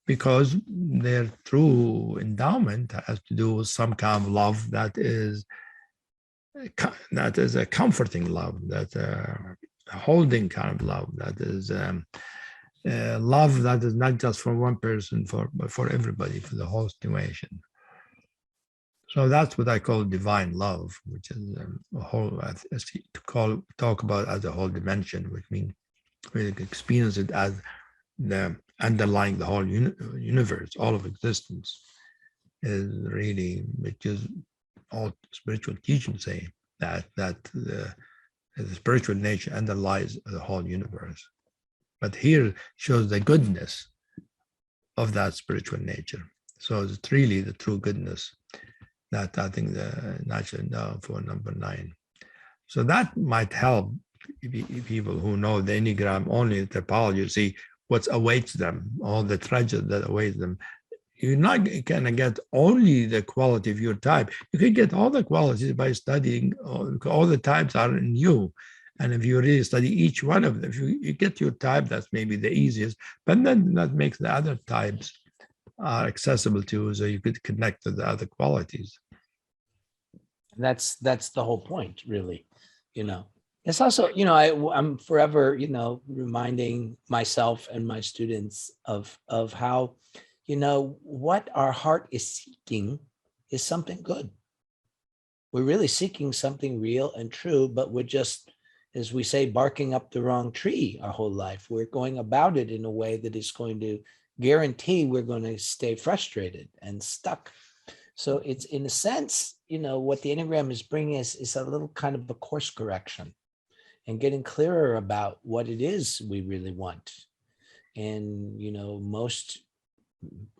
because their true endowment has to do with some kind of love that is a comforting love, that a holding kind of love, that is love that is not just for one person, but for everybody, for the whole situation. So that's what I call divine love, which is a whole, talk about as a whole dimension, which means we experience it as the underlying the whole universe, all of existence is really, which is all spiritual teachings say that the spiritual nature underlies the whole universe. But here shows the goodness of that spiritual nature. So it's really the true goodness that I think the natural endowment for number 9. So that might help people who know the Enneagram only the typology, see what awaits them, all the treasure that awaits them. You're not going to get only the quality of your type. You can get all the qualities by studying, all the types are in you. And if you really study each one of them, if you get your type, that's maybe the easiest, but then that makes the other types accessible to you, so you could connect to the other qualities. That's the whole point, really. It's also, I'm forever, reminding myself and my students of how, what our heart is seeking is something good. We're really seeking something real and true, but we're just, as we say, barking up the wrong tree our whole life. We're going about it in a way that is going to guarantee we're going to stay frustrated and stuck. So it's, in a sense, what the Enneagram is bringing us is a little kind of a course correction and getting clearer about what it is we really want. And, most,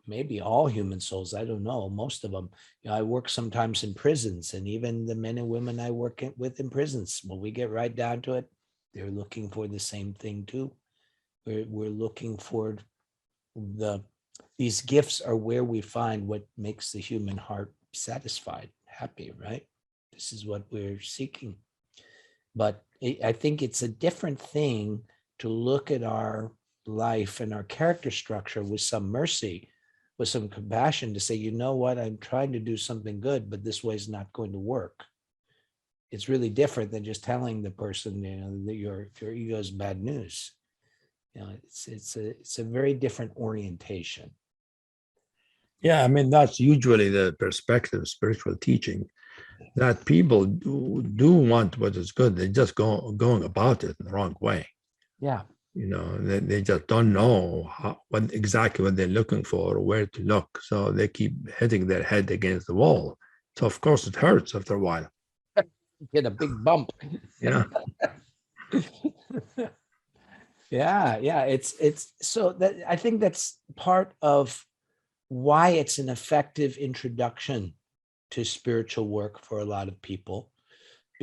maybe all human souls, I don't know, most of them, I work sometimes in prisons, and even the men and women I work with in prisons, when we get right down to it, they're looking for the same thing too. We're looking for these gifts are where we find what makes the human heart satisfied, happy, right? This is what we're seeking. But I think it's a different thing to look at our life and our character structure with some mercy, with some compassion, to say, you know what, I'm trying to do something good, but this way is not going to work. It's really different than just telling the person, that your ego is bad news. It's a very different orientation. Yeah, I mean, that's usually the perspective of spiritual teaching, that people do want what is good. They just going about it in the wrong way. Yeah. They just don't know exactly what they're looking for or where to look. So they keep hitting their head against the wall. So of course it hurts after a while. Get a big bump. Yeah. Yeah. It's so that I think that's part of why it's an effective introduction to spiritual work for a lot of people,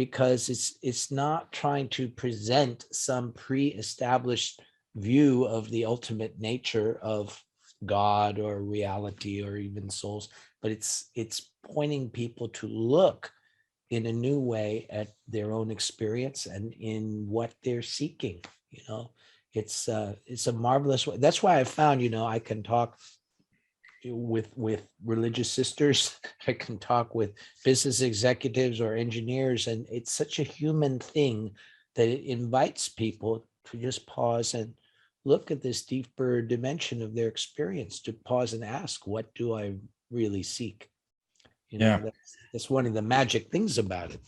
because it's not trying to present some pre-established view of the ultimate nature of God or reality or even souls, but it's pointing people to look in a new way at their own experience and in what they're seeking. It's a marvelous way. That's why I found, I can talk with religious sisters, I can talk with business executives or engineers, and it's such a human thing that it invites people to just pause and look at this deeper dimension of their experience, to pause and ask, what do I really seek? Yeah. That's one of the magic things about it.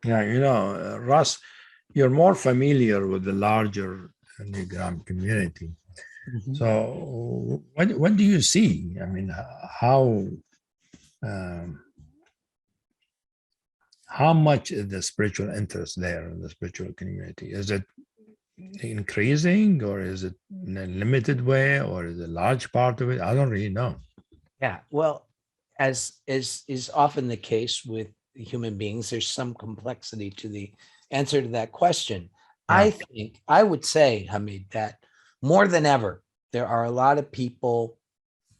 Yeah, Russ, you're more familiar with the larger Enneagram community. Mhm. So what do you see? I mean, how much is the spiritual interest there in the spiritual community? Is it increasing, or is it in a limited way, or is it a large part of it? I don't really know. Yeah, well, as is often the case with human beings, there's some complexity to the answer to that question. Yeah. I would say, Hamid, that more than ever, there are a lot of people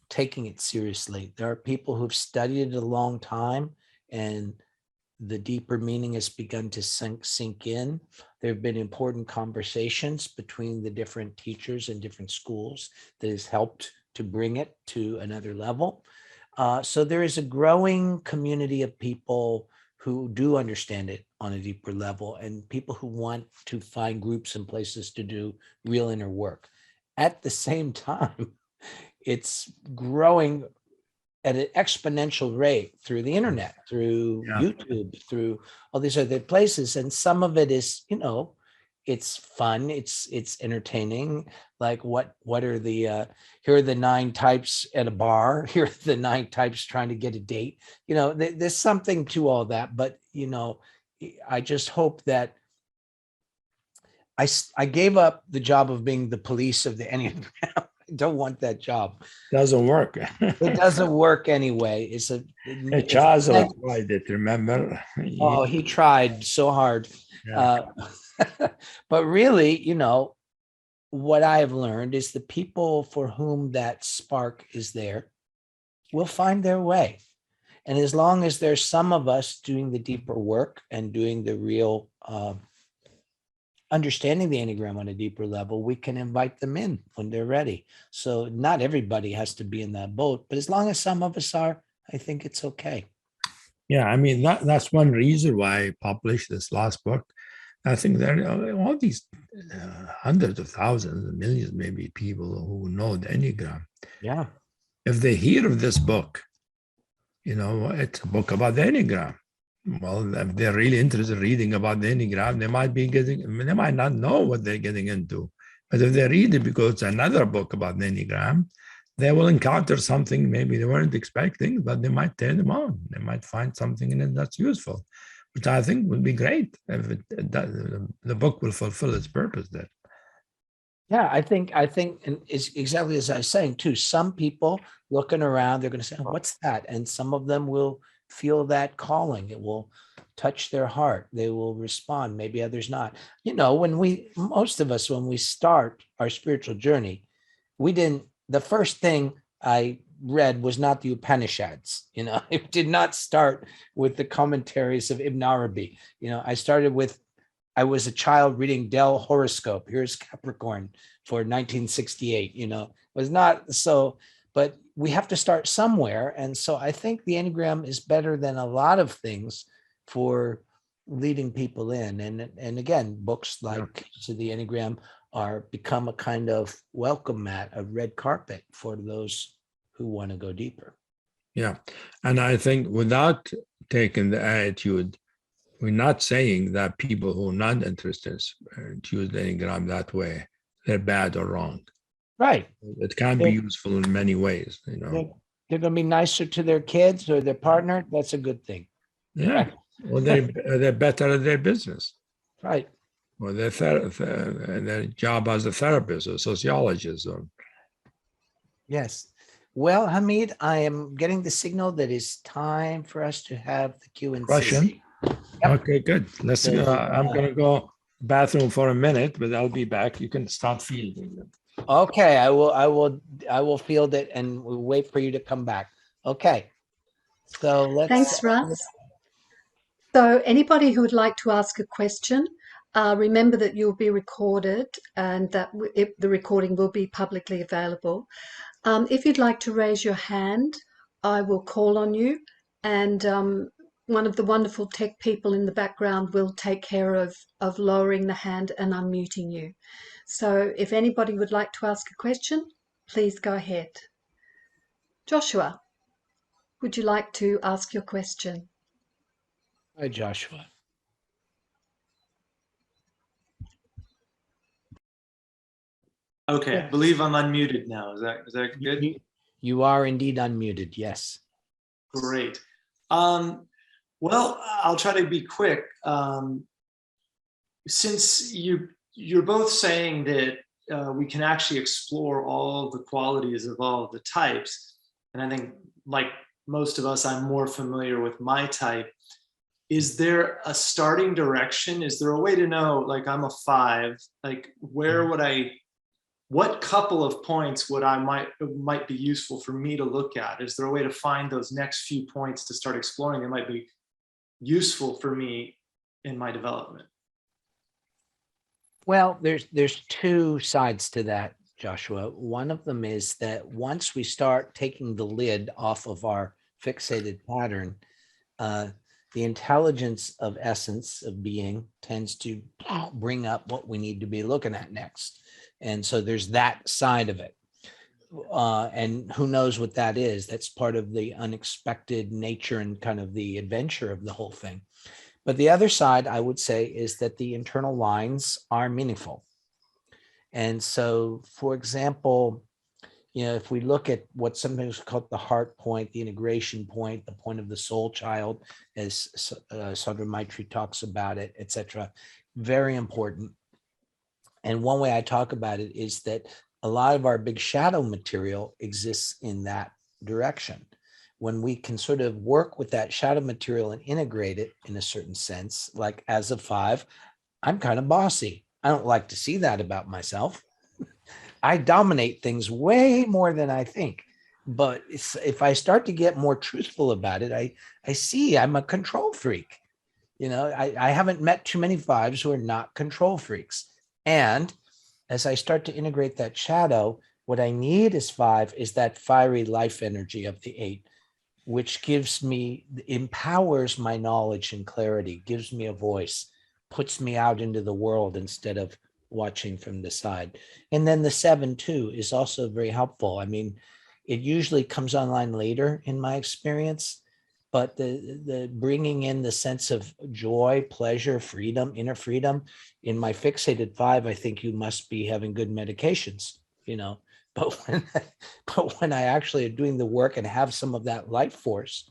taking it seriously. There are people who've studied it a long time, and the deeper meaning has begun to sink in. There have been important conversations between the different teachers and different schools that has helped to bring it to another level. So there is a growing community of people who do understand it on a deeper level, and people who want to find groups and places to do real inner work. At the same time, it's growing at an exponential rate through the internet, through YouTube, through all these other places. And some of it is, it's fun, it's entertaining. Like what are the here are the 9 types at a bar, here are the 9 types trying to get a date. There's something to all that, but I just hope that I gave up the job of being the police of the Enneagram. I don't want that job. Doesn't work. It doesn't work anyway. Charles tried it, remember? Oh, he tried so hard. Yeah. But really, what I have learned is the people for whom that spark is there will find their way. And as long as there's some of us doing the deeper work and doing the real understanding the Enneagram on a deeper level, we can invite them in when they're ready. So not everybody has to be in that boat, but as long as some of us are, I think it's okay. Yeah, I mean, that's one reason why I published this last book. I think there are all these hundreds of thousands, millions, maybe people who know the Enneagram. Yeah. If they hear of this book, it's a book about the Enneagram. Well, if they're really interested in reading about the Enneagram, they might not know what they're getting into. But if they read it because it's another book about the Enneagram, they will encounter something maybe they weren't expecting, but they might turn them on. They might find something in it that's useful, which I think would be great if the book will fulfill its purpose there. Yeah, I think, and it's exactly as I was saying too, some people looking around, they're going to say, oh, what's that? And some of them will feel that calling. It will touch their heart. They will respond. Maybe others not. Most of us, when we start our spiritual journey, the first thing I read was not the Upanishads. It did not start with the commentaries of Ibn Arabi. I was a child reading Del horoscope. Here's Capricorn for 1968, was not so, but we have to start somewhere. And so I think the Enneagram is better than a lot of things for leading people in. And again, books like to the Enneagram become a kind of welcome mat, a red carpet for those who want to go deeper. Yeah. And I think without taking the attitude, we're not saying that people who are not interested to use the Enneagram that way, they're bad or wrong. Right. It can be useful in many ways. They're going to be nicer to their kids or their partner. That's a good thing. Yeah. Right. Or they're better at their business. Right. Or their job as a therapist or sociologist. Yes. Well, Hamid, I am getting the signal that it's time for us to have the Q&C. Question? Okay, good. Let's. So, I'm gonna go bathroom for a minute, but I'll be back. You can start fielding them. okay, I will field it and we'll wait for you to come back. Okay. So let's, Thanks, Russ. So anybody who would like to ask a question, remember that you'll be recorded and that the recording will be publicly available. If you'd like to raise your hand, I will call on you, and one of the wonderful tech people in the background will take care of lowering the hand and unmuting you. So if anybody would like to ask a question, please go ahead. Joshua, would you like to ask your question? hi, Joshua. Okay, I believe I'm unmuted now. Is that good? You are indeed unmuted. Yes. Great. Well, I'll try to be quick. Since you're both saying that we can actually explore all the qualities of all of the types, and I think like most of us, I'm more familiar with my type. Is there a starting direction? Is there a way to know, like I'm a 5, like where would what couple of points might be useful for me to look at? Is there a way to find those next few points to start exploring that might be useful for me in my development? Well, there's two sides to that, Joshua. One of them is that once we start taking the lid off of our fixated pattern, the intelligence of essence of being tends to bring up what we need to be looking at next. And so there's that side of it. And who knows what that is? That's part of the unexpected nature and kind of the adventure of the whole thing. But the other side, I would say, is that the internal lines are meaningful. And so, for example, if we look at what sometimes called the heart point, the integration point, the point of the soul child, as Sandra Maitri talks about it, etc., very important. And one way I talk about it is that a lot of our big shadow material exists in that direction. When we can sort of work with that shadow material and integrate it in a certain sense, like as a 5, I'm kind of bossy. I don't like to see that about myself. I dominate things way more than I think. But if I start to get more truthful about it, I see I'm a control freak. I haven't met too many 5s who are not control freaks. And as I start to integrate that shadow, what I need as 5 is that fiery life energy of the 8, which empowers my knowledge and clarity, gives me a voice, puts me out into the world instead of watching from the side. And then the 7 too is also very helpful. I mean, it usually comes online later in my experience, but the bringing in the sense of joy, pleasure, freedom, inner freedom in my fixated 5, I think you must be having good medications, but when I actually are doing the work and have some of that life force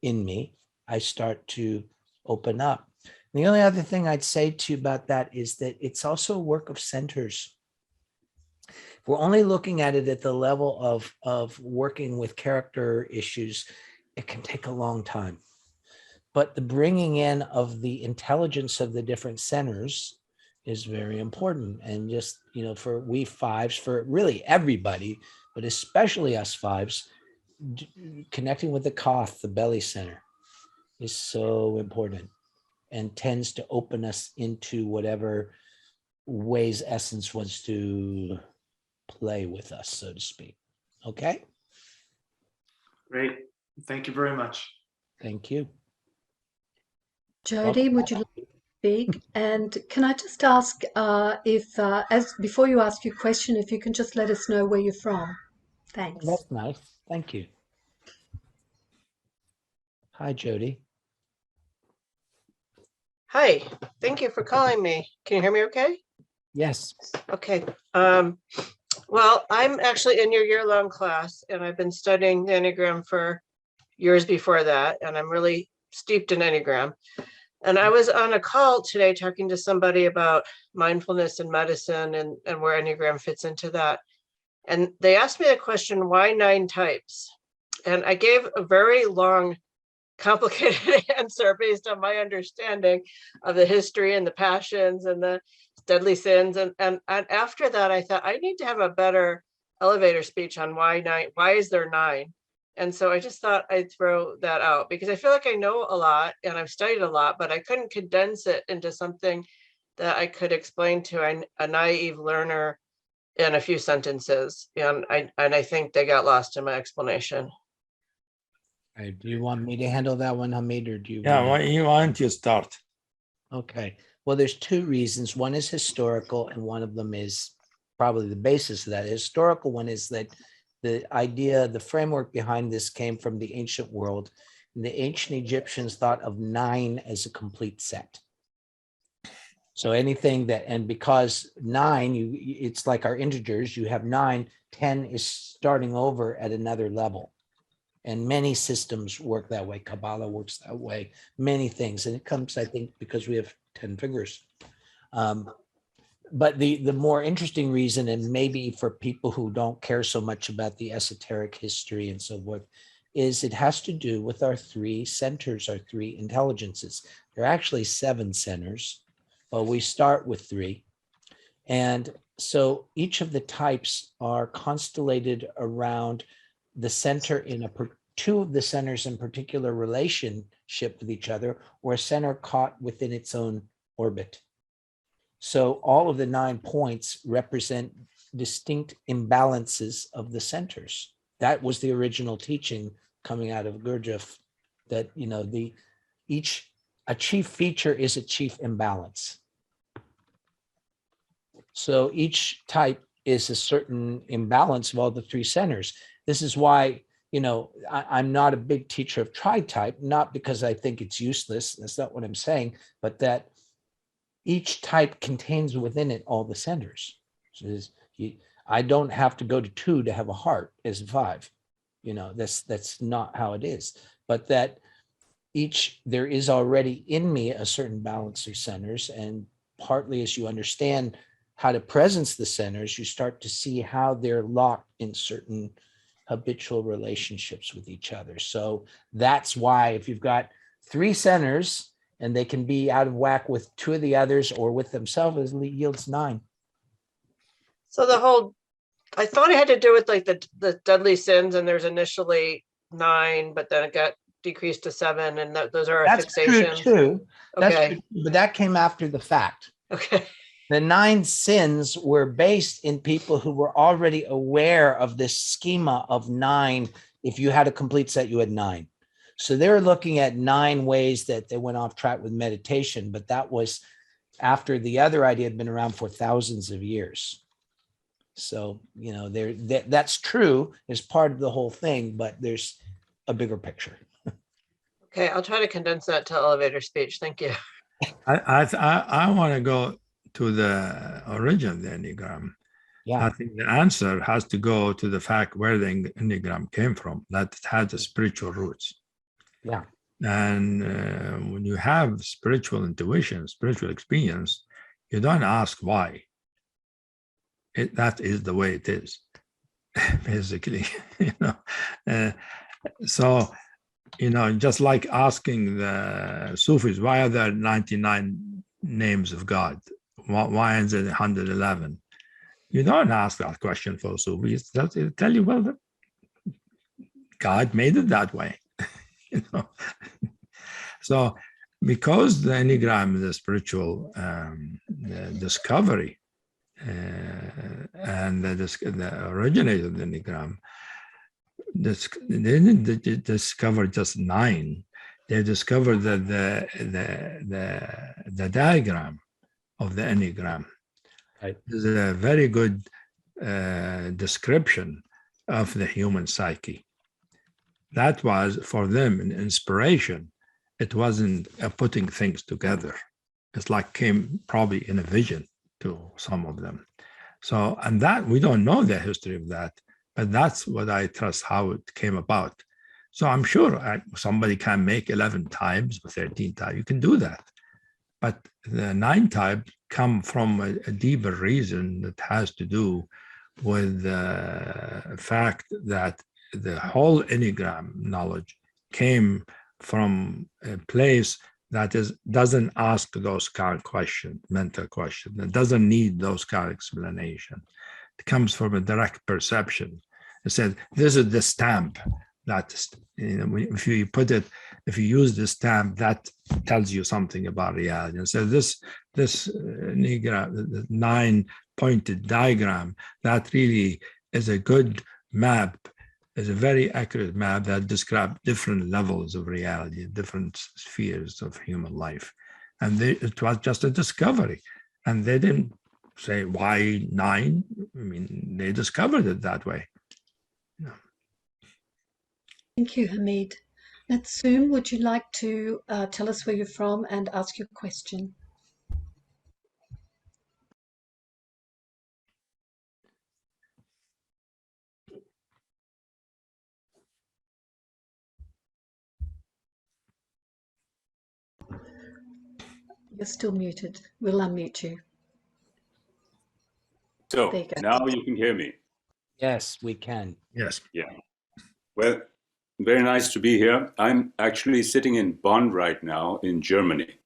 in me, I start to open up. And the only other thing I'd say to you about that is that it's also a work of centers. If we're only looking at it at the level of working with character issues, it can take a long time. But the bringing in of the intelligence of the different centers is very important. And just, for we 5s, for really everybody, but especially us 5s, connecting with the Koth, the belly center, is so important and tends to open us into whatever ways essence wants to play with us, so to speak. Okay? Great. Thank you very much. Thank you. Jody, would you like to speak? And can I just ask before you ask your question, if you can just let us know where you're from? Thanks. That's nice. Thank you. Hi, Jody. Hi, thank you for calling me. Can you hear me okay? Yes. Okay. Well, I'm actually in your year-long class, and I've been studying the Enneagram for years before that, and I'm really steeped in Enneagram. And I was on a call today talking to somebody about mindfulness and medicine and where Enneagram fits into that. And they asked me the question, why 9 types? And I gave a very long complicated answer based on my understanding of the history and the passions and the deadly sins. And after that, I thought I need to have a better elevator speech on why 9, why is there 9? And so I just thought I'd throw that out because I feel like I know a lot and I've studied a lot, but I couldn't condense it into something that I could explain to a naive learner in a few sentences. And I think they got lost in my explanation. All right, do you want me to handle that one, Hamid, or do you? Yeah, want why don't you start? Okay, well, there's two reasons. One is historical, and one of them is probably the basis of that. The historical one is that the idea, the framework behind this came from the ancient world. The ancient Egyptians thought of 9 as a complete set. So anything that, and because 9, it's like our integers, you have 9, 10 is starting over at another level. And many systems work that way. Kabbalah works that way, many things. And it comes, I think, because we have 10 fingers. But the more interesting reason, and maybe for people who don't care so much about the esoteric history and so forth, is it has to do with our 3 centers, our 3 intelligences. There are actually 7 centers, but we start with 3. And so each of the types are constellated around the center in 2 of the centers in particular relationship with each other, or a center caught within its own orbit. So all of the 9 points represent distinct imbalances of the centers. That was the original teaching coming out of Gurdjieff, that, you know, a chief feature is a chief imbalance. So each type is a certain imbalance of all the 3 centers. This is why, you know, I'm not a big teacher of tri-type, not because I think it's useless. That's not what I'm saying, but that each type contains within it all the centers. So I don't have to go to 2 to have a heart as a 5. You know, that's not how it is. But that there is already in me a certain balance of centers, and partly as you understand how to presence the centers, you start to see how they're locked in certain habitual relationships with each other. So that's why if you've got 3 centers and they can be out of whack with 2 of the others or with themselves, it yields 9. So I thought it had to do with like the deadly sins, and there's initially 9, but then it got decreased to 7, and those are a fixation. That's true too. That's Okay. true, but that came after the fact. Okay. The 9 sins were based in people who were already aware of this schema of 9. If you had a complete set, you had 9. So they're looking at 9 ways that they went off track with meditation, but that was after the other idea had been around for thousands of years. So, you know, that's true as part of the whole thing, but there's a bigger picture. Okay, I'll try to condense that to elevator speech. Thank you. I want to go to the origin of the Enneagram. Yeah. I think the answer has to go to the fact where the Enneagram came from, that it had the spiritual roots. Yeah. And when you have spiritual intuition, spiritual experience, you don't ask why. That is the way it is, basically. You know, so, you know, just like asking the Sufis, why are there 99 names of God? Why is it 111? You don't ask that question for Sufis. They'll tell you, well, God made it that way. You know, so because the Enneagram is a spiritual discovery, and the originator of the Enneagram, they didn't discover just 9. They discovered that the diagram of the Enneagram is a very good description of the human psyche. That was for them an inspiration. It wasn't putting things together. It's like came probably in a vision to some of them. So, and that we don't know the history of that, but that's what I trust how it came about. So I'm sure somebody can make 11 types or 13 types. You can do that. But the 9 types come from a deeper reason that has to do with the fact that the whole Enneagram knowledge came from a place that doesn't ask those kind of questions, mental questions. It doesn't need those kind of explanation. It comes from a direct perception. It said, this is the stamp that, if you put it, if you use the stamp, that tells you something about reality. And so this Enneagram, the 9-pointed diagram, that really is a good map, is a very accurate map that describes different levels of reality, different spheres of human life. And it was just a discovery. And they didn't say, why 9? I mean, they discovered it that way. Yeah. Thank you, Hamid. Natsum, would you like to tell us where you're from and ask your question? You're still muted. We'll unmute you. So There you go. now you can hear me. Yes, we can. Yes. Yeah. Well, very nice to be here. I'm actually sitting in Bonn right now in Germany.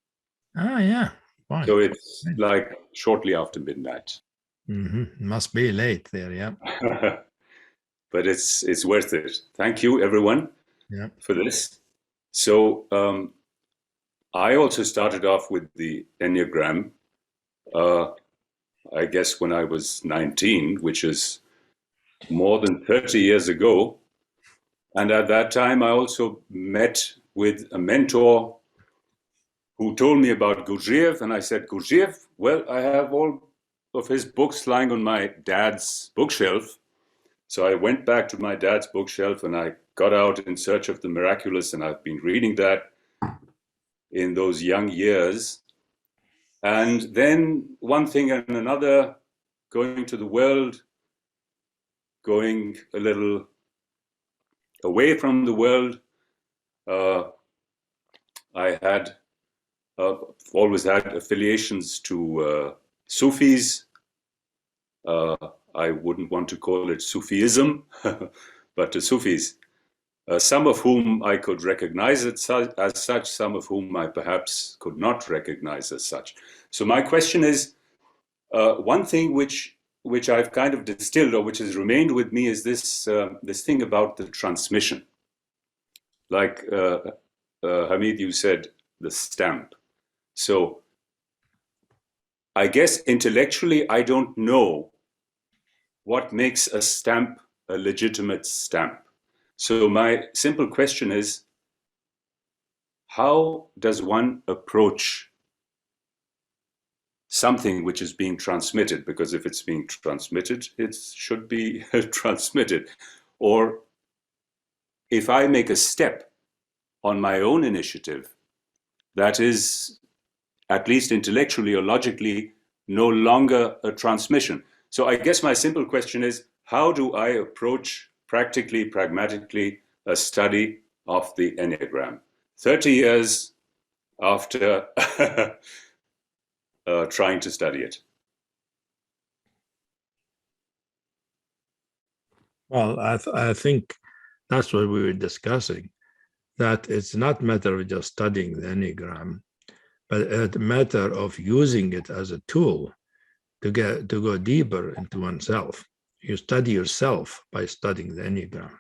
Ah, yeah. Fine. So it's like shortly after midnight. Must be late there, yeah. But it's worth it. Thank you, everyone, for this. So I also started off with the Enneagram, I guess when I was 19, which is more than 30 years ago. And at that time, I also met with a mentor who told me about Gurdjieff. And I said, Gurdjieff? Well, I have all of his books lying on my dad's bookshelf. So I went back to my dad's bookshelf and I got out in search of the miraculous. And I've been reading that in those young years. And then one thing and another, going to the world, going a little away from the world. I had always had affiliations to Sufis. I wouldn't want to call it Sufism, but to Sufis, some of whom I could recognize as such, some of whom I perhaps could not recognize as such. So my question is, one thing which I've kind of distilled, or which has remained with me, is this this thing about the transmission. Like Hamid, you said, the stamp. So I guess intellectually, I don't know what makes a stamp a legitimate stamp. So my simple question is, how does one approach something which is being transmitted? Because if it's being transmitted, it should be transmitted. Or if I make a step on my own initiative that is, at least intellectually or logically, no longer a transmission. So I guess my simple question is, how do I approach practically, pragmatically, a study of the Enneagram? 30 years after trying to study it. Well, I think that's what we were discussing, that it's not a matter of just studying the Enneagram, but it's a matter of using it as a tool to go deeper into oneself. You study yourself by studying the Enneagram.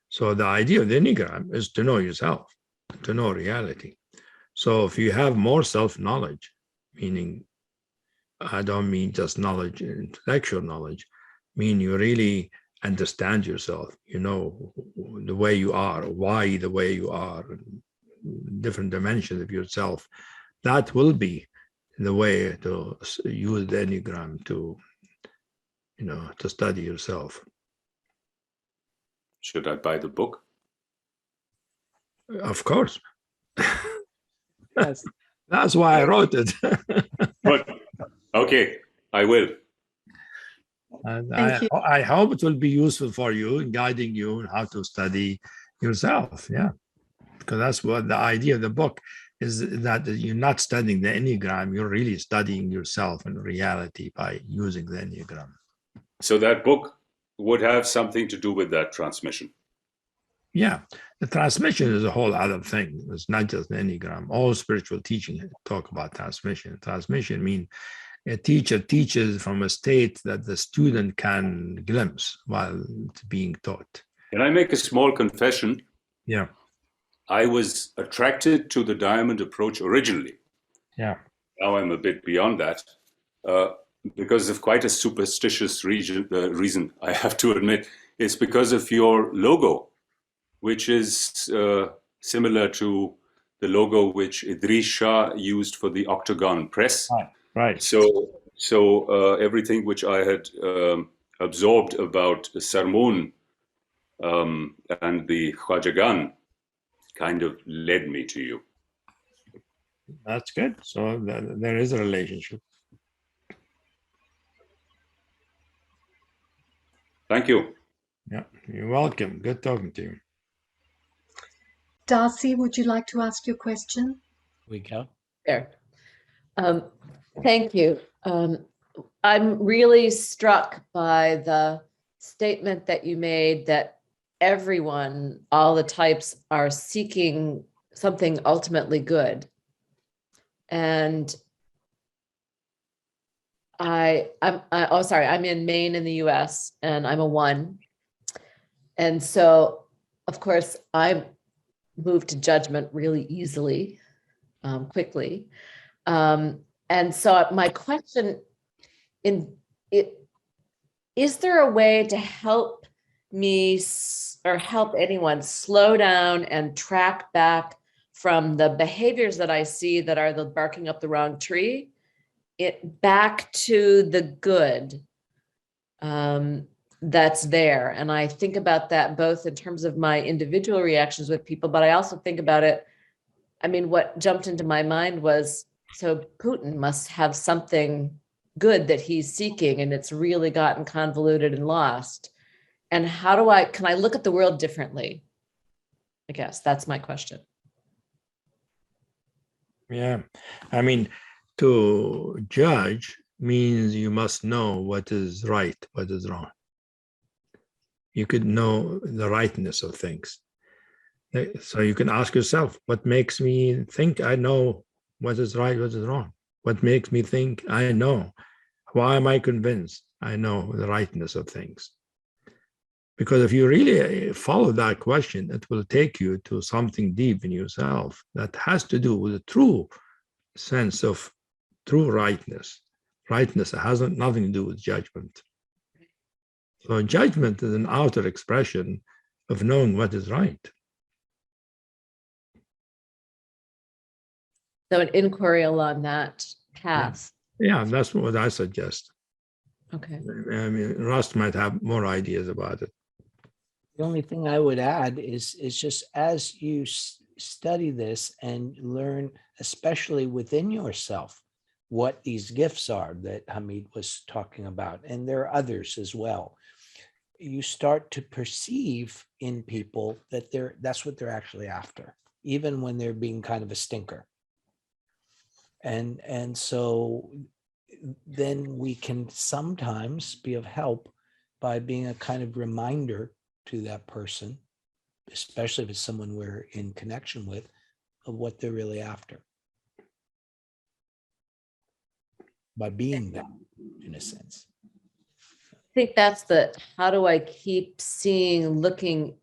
So the idea of the Enneagram is to know yourself, to know reality. So if you have more self-knowledge, meaning I don't mean just knowledge, intellectual knowledge, mean you really understand yourself, you know the way you are, why the way you are, different dimensions of yourself. That will be the way to use the Enneagram to, to study yourself. Should I buy the book? Of course. Yes. That's why I wrote it. But okay, I will. And Thank you. I hope it will be useful for you in guiding you in how to study yourself. Yeah, because that's what the idea of the book is, that you're not studying the Enneagram, you're really studying yourself in reality by using the Enneagram. So that book would have something to do with that transmission. Yeah, the transmission is a whole other thing. It's not just an Enneagram. All spiritual teaching talk about transmission. Transmission means a teacher teaches from a state that the student can glimpse while it's being taught. Can I make a small confession? Yeah. I was attracted to the diamond approach originally. Yeah. Now I'm a bit beyond that, because of quite a superstitious reason, I have to admit. It's because of your logo, which is similar to the logo which Idris Shah used for the Octagon Press. Right. So everything which I had absorbed about Sarmoun and the Khwajagan kind of led me to you. That's good. So there is a relationship. Thank you. Yeah, you're welcome. Good talking to you. Darcy, would you like to ask your question? We go. There. Thank you. I'm really struck by the statement that you made that everyone, all the types, are seeking something ultimately good. And I'm in Maine in the US, and I'm a 1. And so, of course, I move to judgment really easily, quickly. And so my question is there a way to help me or help anyone slow down and track back from the behaviors that I see that are the barking up the wrong tree, back to the good that's there? And I think about that both in terms of my individual reactions with people, but I also think about it. I mean, what jumped into my mind was, so Putin must have something good that he's seeking, and it's really gotten convoluted and lost. And can I look at the world differently? I guess that's my question. Yeah. I mean, to judge means you must know what is right, what is wrong. You could know the rightness of things. So you can ask yourself, what makes me think I know what is right, what is wrong? What makes me think I know? Why am I convinced I know the rightness of things? Because if you really follow that question, it will take you to something deep in yourself that has to do with a true sense of true rightness. Rightness has nothing to do with judgment. So judgment is an outer expression of knowing what is right. So an inquiry along that path. Yeah, that's what I suggest. Okay. I mean, Russ might have more ideas about it. The only thing I would add is just as you study this and learn, especially within yourself, what these gifts are that Hamid was talking about, and there are others as well, you start to perceive in people that that's what they're actually after, even when they're being kind of a stinker. And so then we can sometimes be of help by being a kind of reminder to that person, especially if it's someone we're in connection with, of what they're really after, by being them, in a sense. I think that's how do I keep looking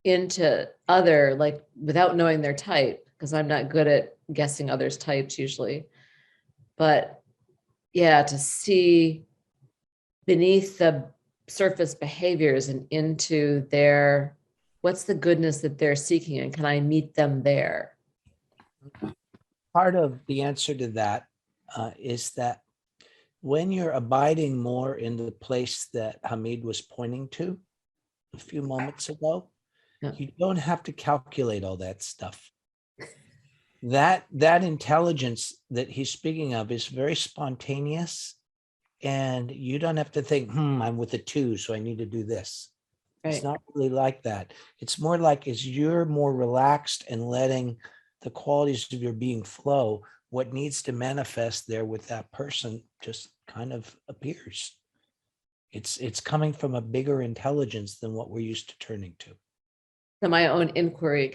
into other, like, without knowing their type, because I'm not good at guessing others' types usually. But yeah, to see beneath the surface behaviors and into what's the goodness that they're seeking, and can I meet them there? Part of the answer to that is that when you're abiding more in the place that Hamid was pointing to a few moments ago, you don't have to calculate all that stuff. That intelligence that he's speaking of is very spontaneous, and you don't have to think, I'm with a 2, so I need to do this. Right. It's not really like that. It's more like, as you're more relaxed and letting the qualities of your being flow, what needs to manifest there with that person just kind of appears. It's coming from a bigger intelligence than what we're used to turning to. So my own inquiry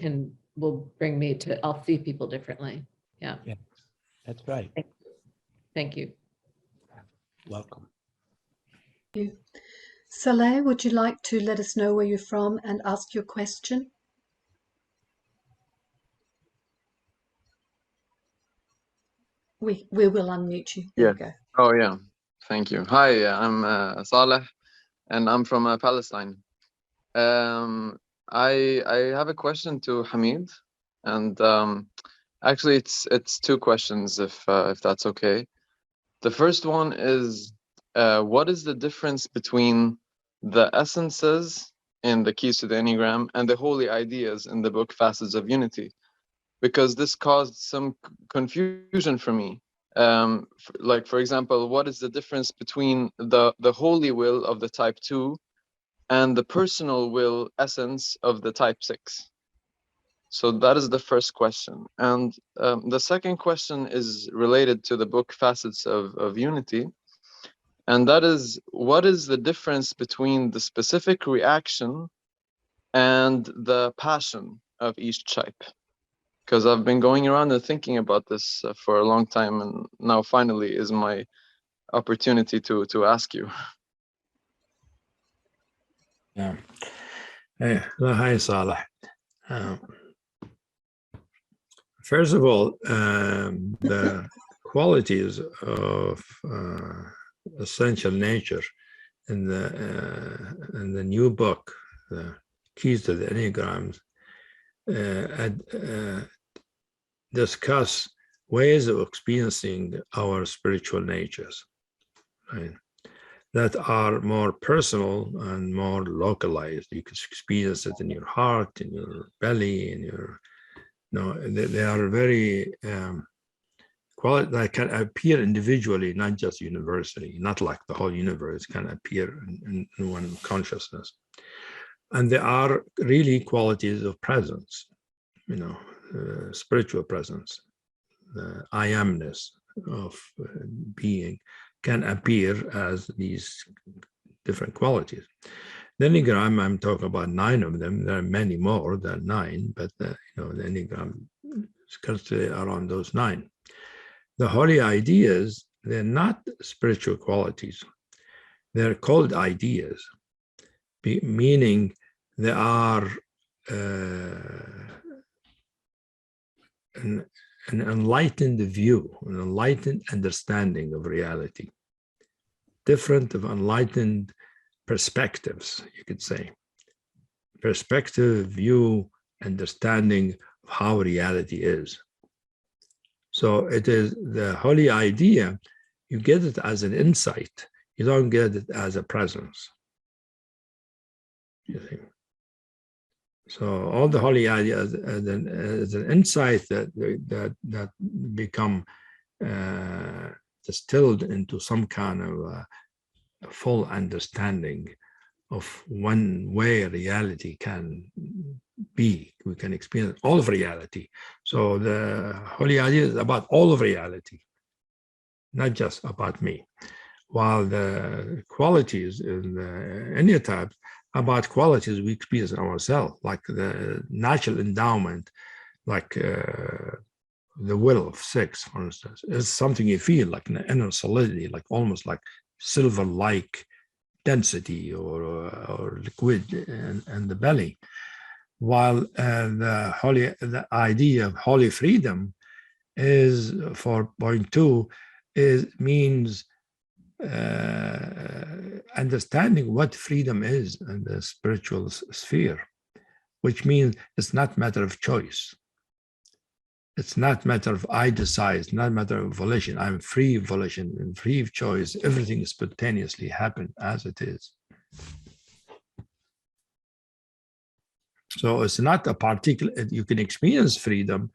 will bring me to, I'll see people differently. Yeah. Yeah, that's right. Thank you. Welcome. you. Saleh, would you like to let us know where you're from and ask your question? We will unmute you. There Yeah. you go. Oh, yeah. Thank you. Hi, I'm Saleh, and I'm from Palestine. I have a question to Hamid, and actually, it's two questions, if that's okay. The first one is, what is the difference between the essences in the Keys to the Enneagram and the holy ideas in the book Facets of Unity? Because this caused some confusion for me. Like, for example, what is the difference between the holy will of the type 2 and the personal will essence of the type 6? So that is the first question. And the second question is related to the book Facets of Unity. And that is, what is the difference between the specific reaction and the passion of each type? Because I've been going around and thinking about this for a long time, and now finally is my opportunity to ask you. Yeah. Hey, hi, Saleh. First of all, the qualities of essential nature in the new book, the Keys to the Enneagrams, discuss ways of experiencing our spiritual natures, right? That are more personal and more localized. You can experience it in your heart, in your belly, in your, they are very quality that can appear individually, not just universally, not like the whole universe can appear in one consciousness. And there are really qualities of presence, spiritual presence, the I amness of being can appear as these different qualities. The Enneagram, I'm talking about 9 of them. There are many more than 9, but the Enneagram is currently around those 9. The holy ideas, they're not spiritual qualities. They're called ideas, meaning they are an enlightened view, an enlightened understanding of reality, different of enlightened perspectives, you could say. Perspective, view, understanding of how reality is. So it is the holy idea, you get it as an insight, you don't get it as a presence. You see? So all the holy ideas as an insight that become distilled into some kind of a full understanding of one way reality can be. We can experience all of reality. So the holy idea is about all of reality, not just about me. While the qualities in the Enneatypes about qualities we experience in ourselves, like the natural endowment, like the will of 6, for instance, is something you feel like an inner solidity, like almost like silver-like density or liquid in the belly. While the idea of holy freedom is, for point 2, means understanding what freedom is in the spiritual sphere, which means it's not a matter of choice. It's not a matter of I decide, it's not a matter of volition. I'm free of volition and free of choice. Everything spontaneously happens as it is. So it's not a particular, you can experience freedom,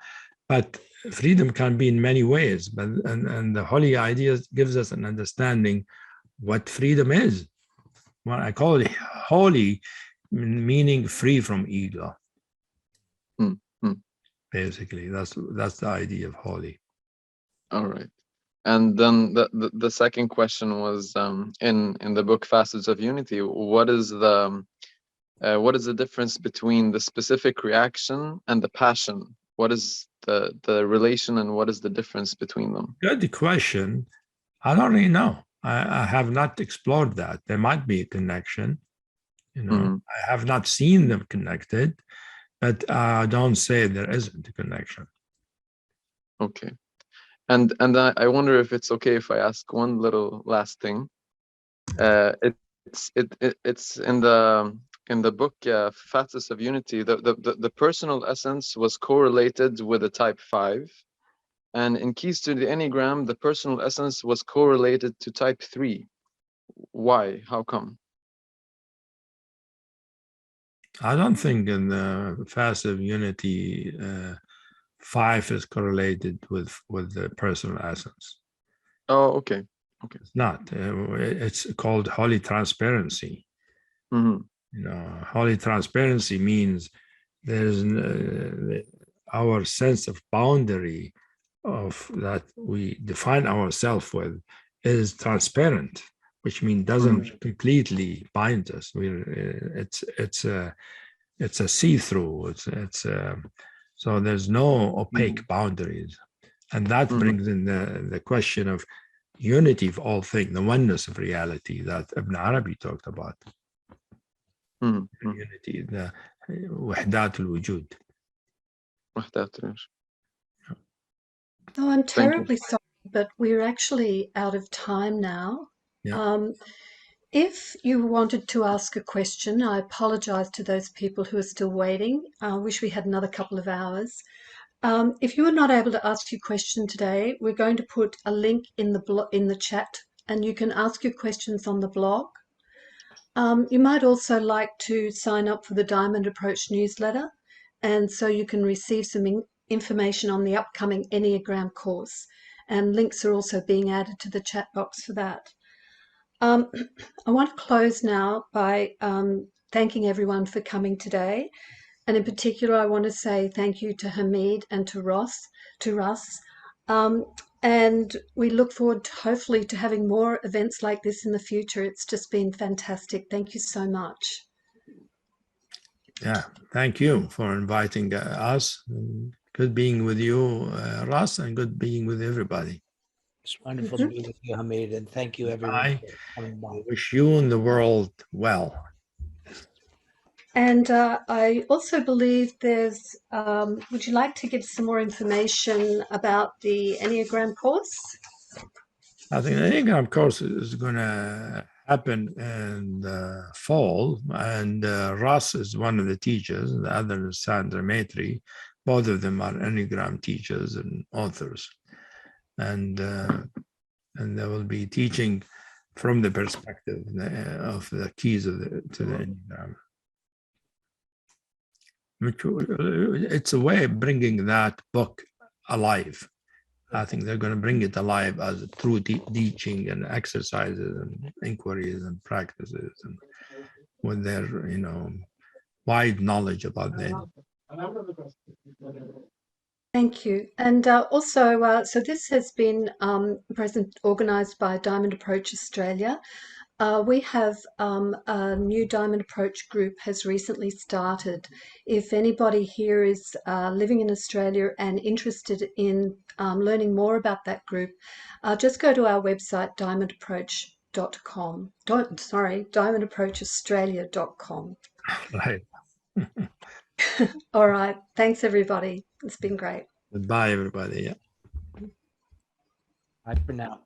but freedom can be in many ways. But and the holy idea gives us an understanding what freedom is. Well, I call it holy, meaning free from ego. Basically, that's the idea of holy. All right. And then the second question was, in the book Facets of Unity, what is the what is the difference between the specific reaction and the passion? What is the relation and what is the difference between them? Good question. I don't really know. I have not explored that. There might be a connection. I have not seen them connected, but I don't say there isn't a connection. Okay. And I wonder if it's okay if I ask one little last thing. It's in the book Facets of Unity. The personal essence was correlated with the type 5, and in Keys to the Enneagram, the personal essence was correlated to type 3. Why? How come? I don't think in the Facets of Unity 5 is correlated with the personal essence. Oh, okay. Okay. It's not. It's called holy transparency. Holy transparency means there's our sense of boundary of that we define ourselves with is transparent, which means doesn't completely bind us. It's a see-through. So there's no opaque boundaries, and that brings in the question of unity of all things, the oneness of reality that Ibn Arabi talked about. Unity, the وحدات الوجود. Oh, I'm terribly sorry, but we're actually out of time now. Yeah. If you wanted to ask a question, I apologize to those people who are still waiting. I wish we had another couple of hours. If you were not able to ask your question today, we're going to put a link in the chat, and you can ask your questions on the blog. You might also like to sign up for the Diamond Approach newsletter, and so you can receive some information on the upcoming Enneagram course, and links are also being added to the chat box for that. I want to close now by thanking everyone for coming today. And in particular, I want to say thank you to Hamid and to Russ. And we look forward to, hopefully, to having more events like this in the future. It's just been fantastic. Thank you so much. Yeah, thank you for inviting us. Good being with you, Russ, and good being with everybody. It's wonderful to be with you, Hamid, and thank you, everyone, for coming by. I wish you and the world well. And I also believe there's, would you like to give some more information about the Enneagram course? I think the Enneagram course is going to happen in the fall, and Russ is one of the teachers, and the other is Sandra Maitri. Both of them are Enneagram teachers and authors. And they will be teaching from the perspective of the keys to the Enneagram. It's a way of bringing that book alive. I think they're going to bring it alive as through teaching and exercises and inquiries and practices, and with their wide knowledge about them. Thank you. And also, so this has been organized by Diamond Approach Australia. We have a new Diamond Approach group has recently started. If anybody here is living in Australia and interested in learning more about that group, just go to our website, diamondapproach.com. diamondapproachaustralia.com. Right. All right. Thanks, everybody. It's been great. Goodbye, everybody. Yeah. Bye for now.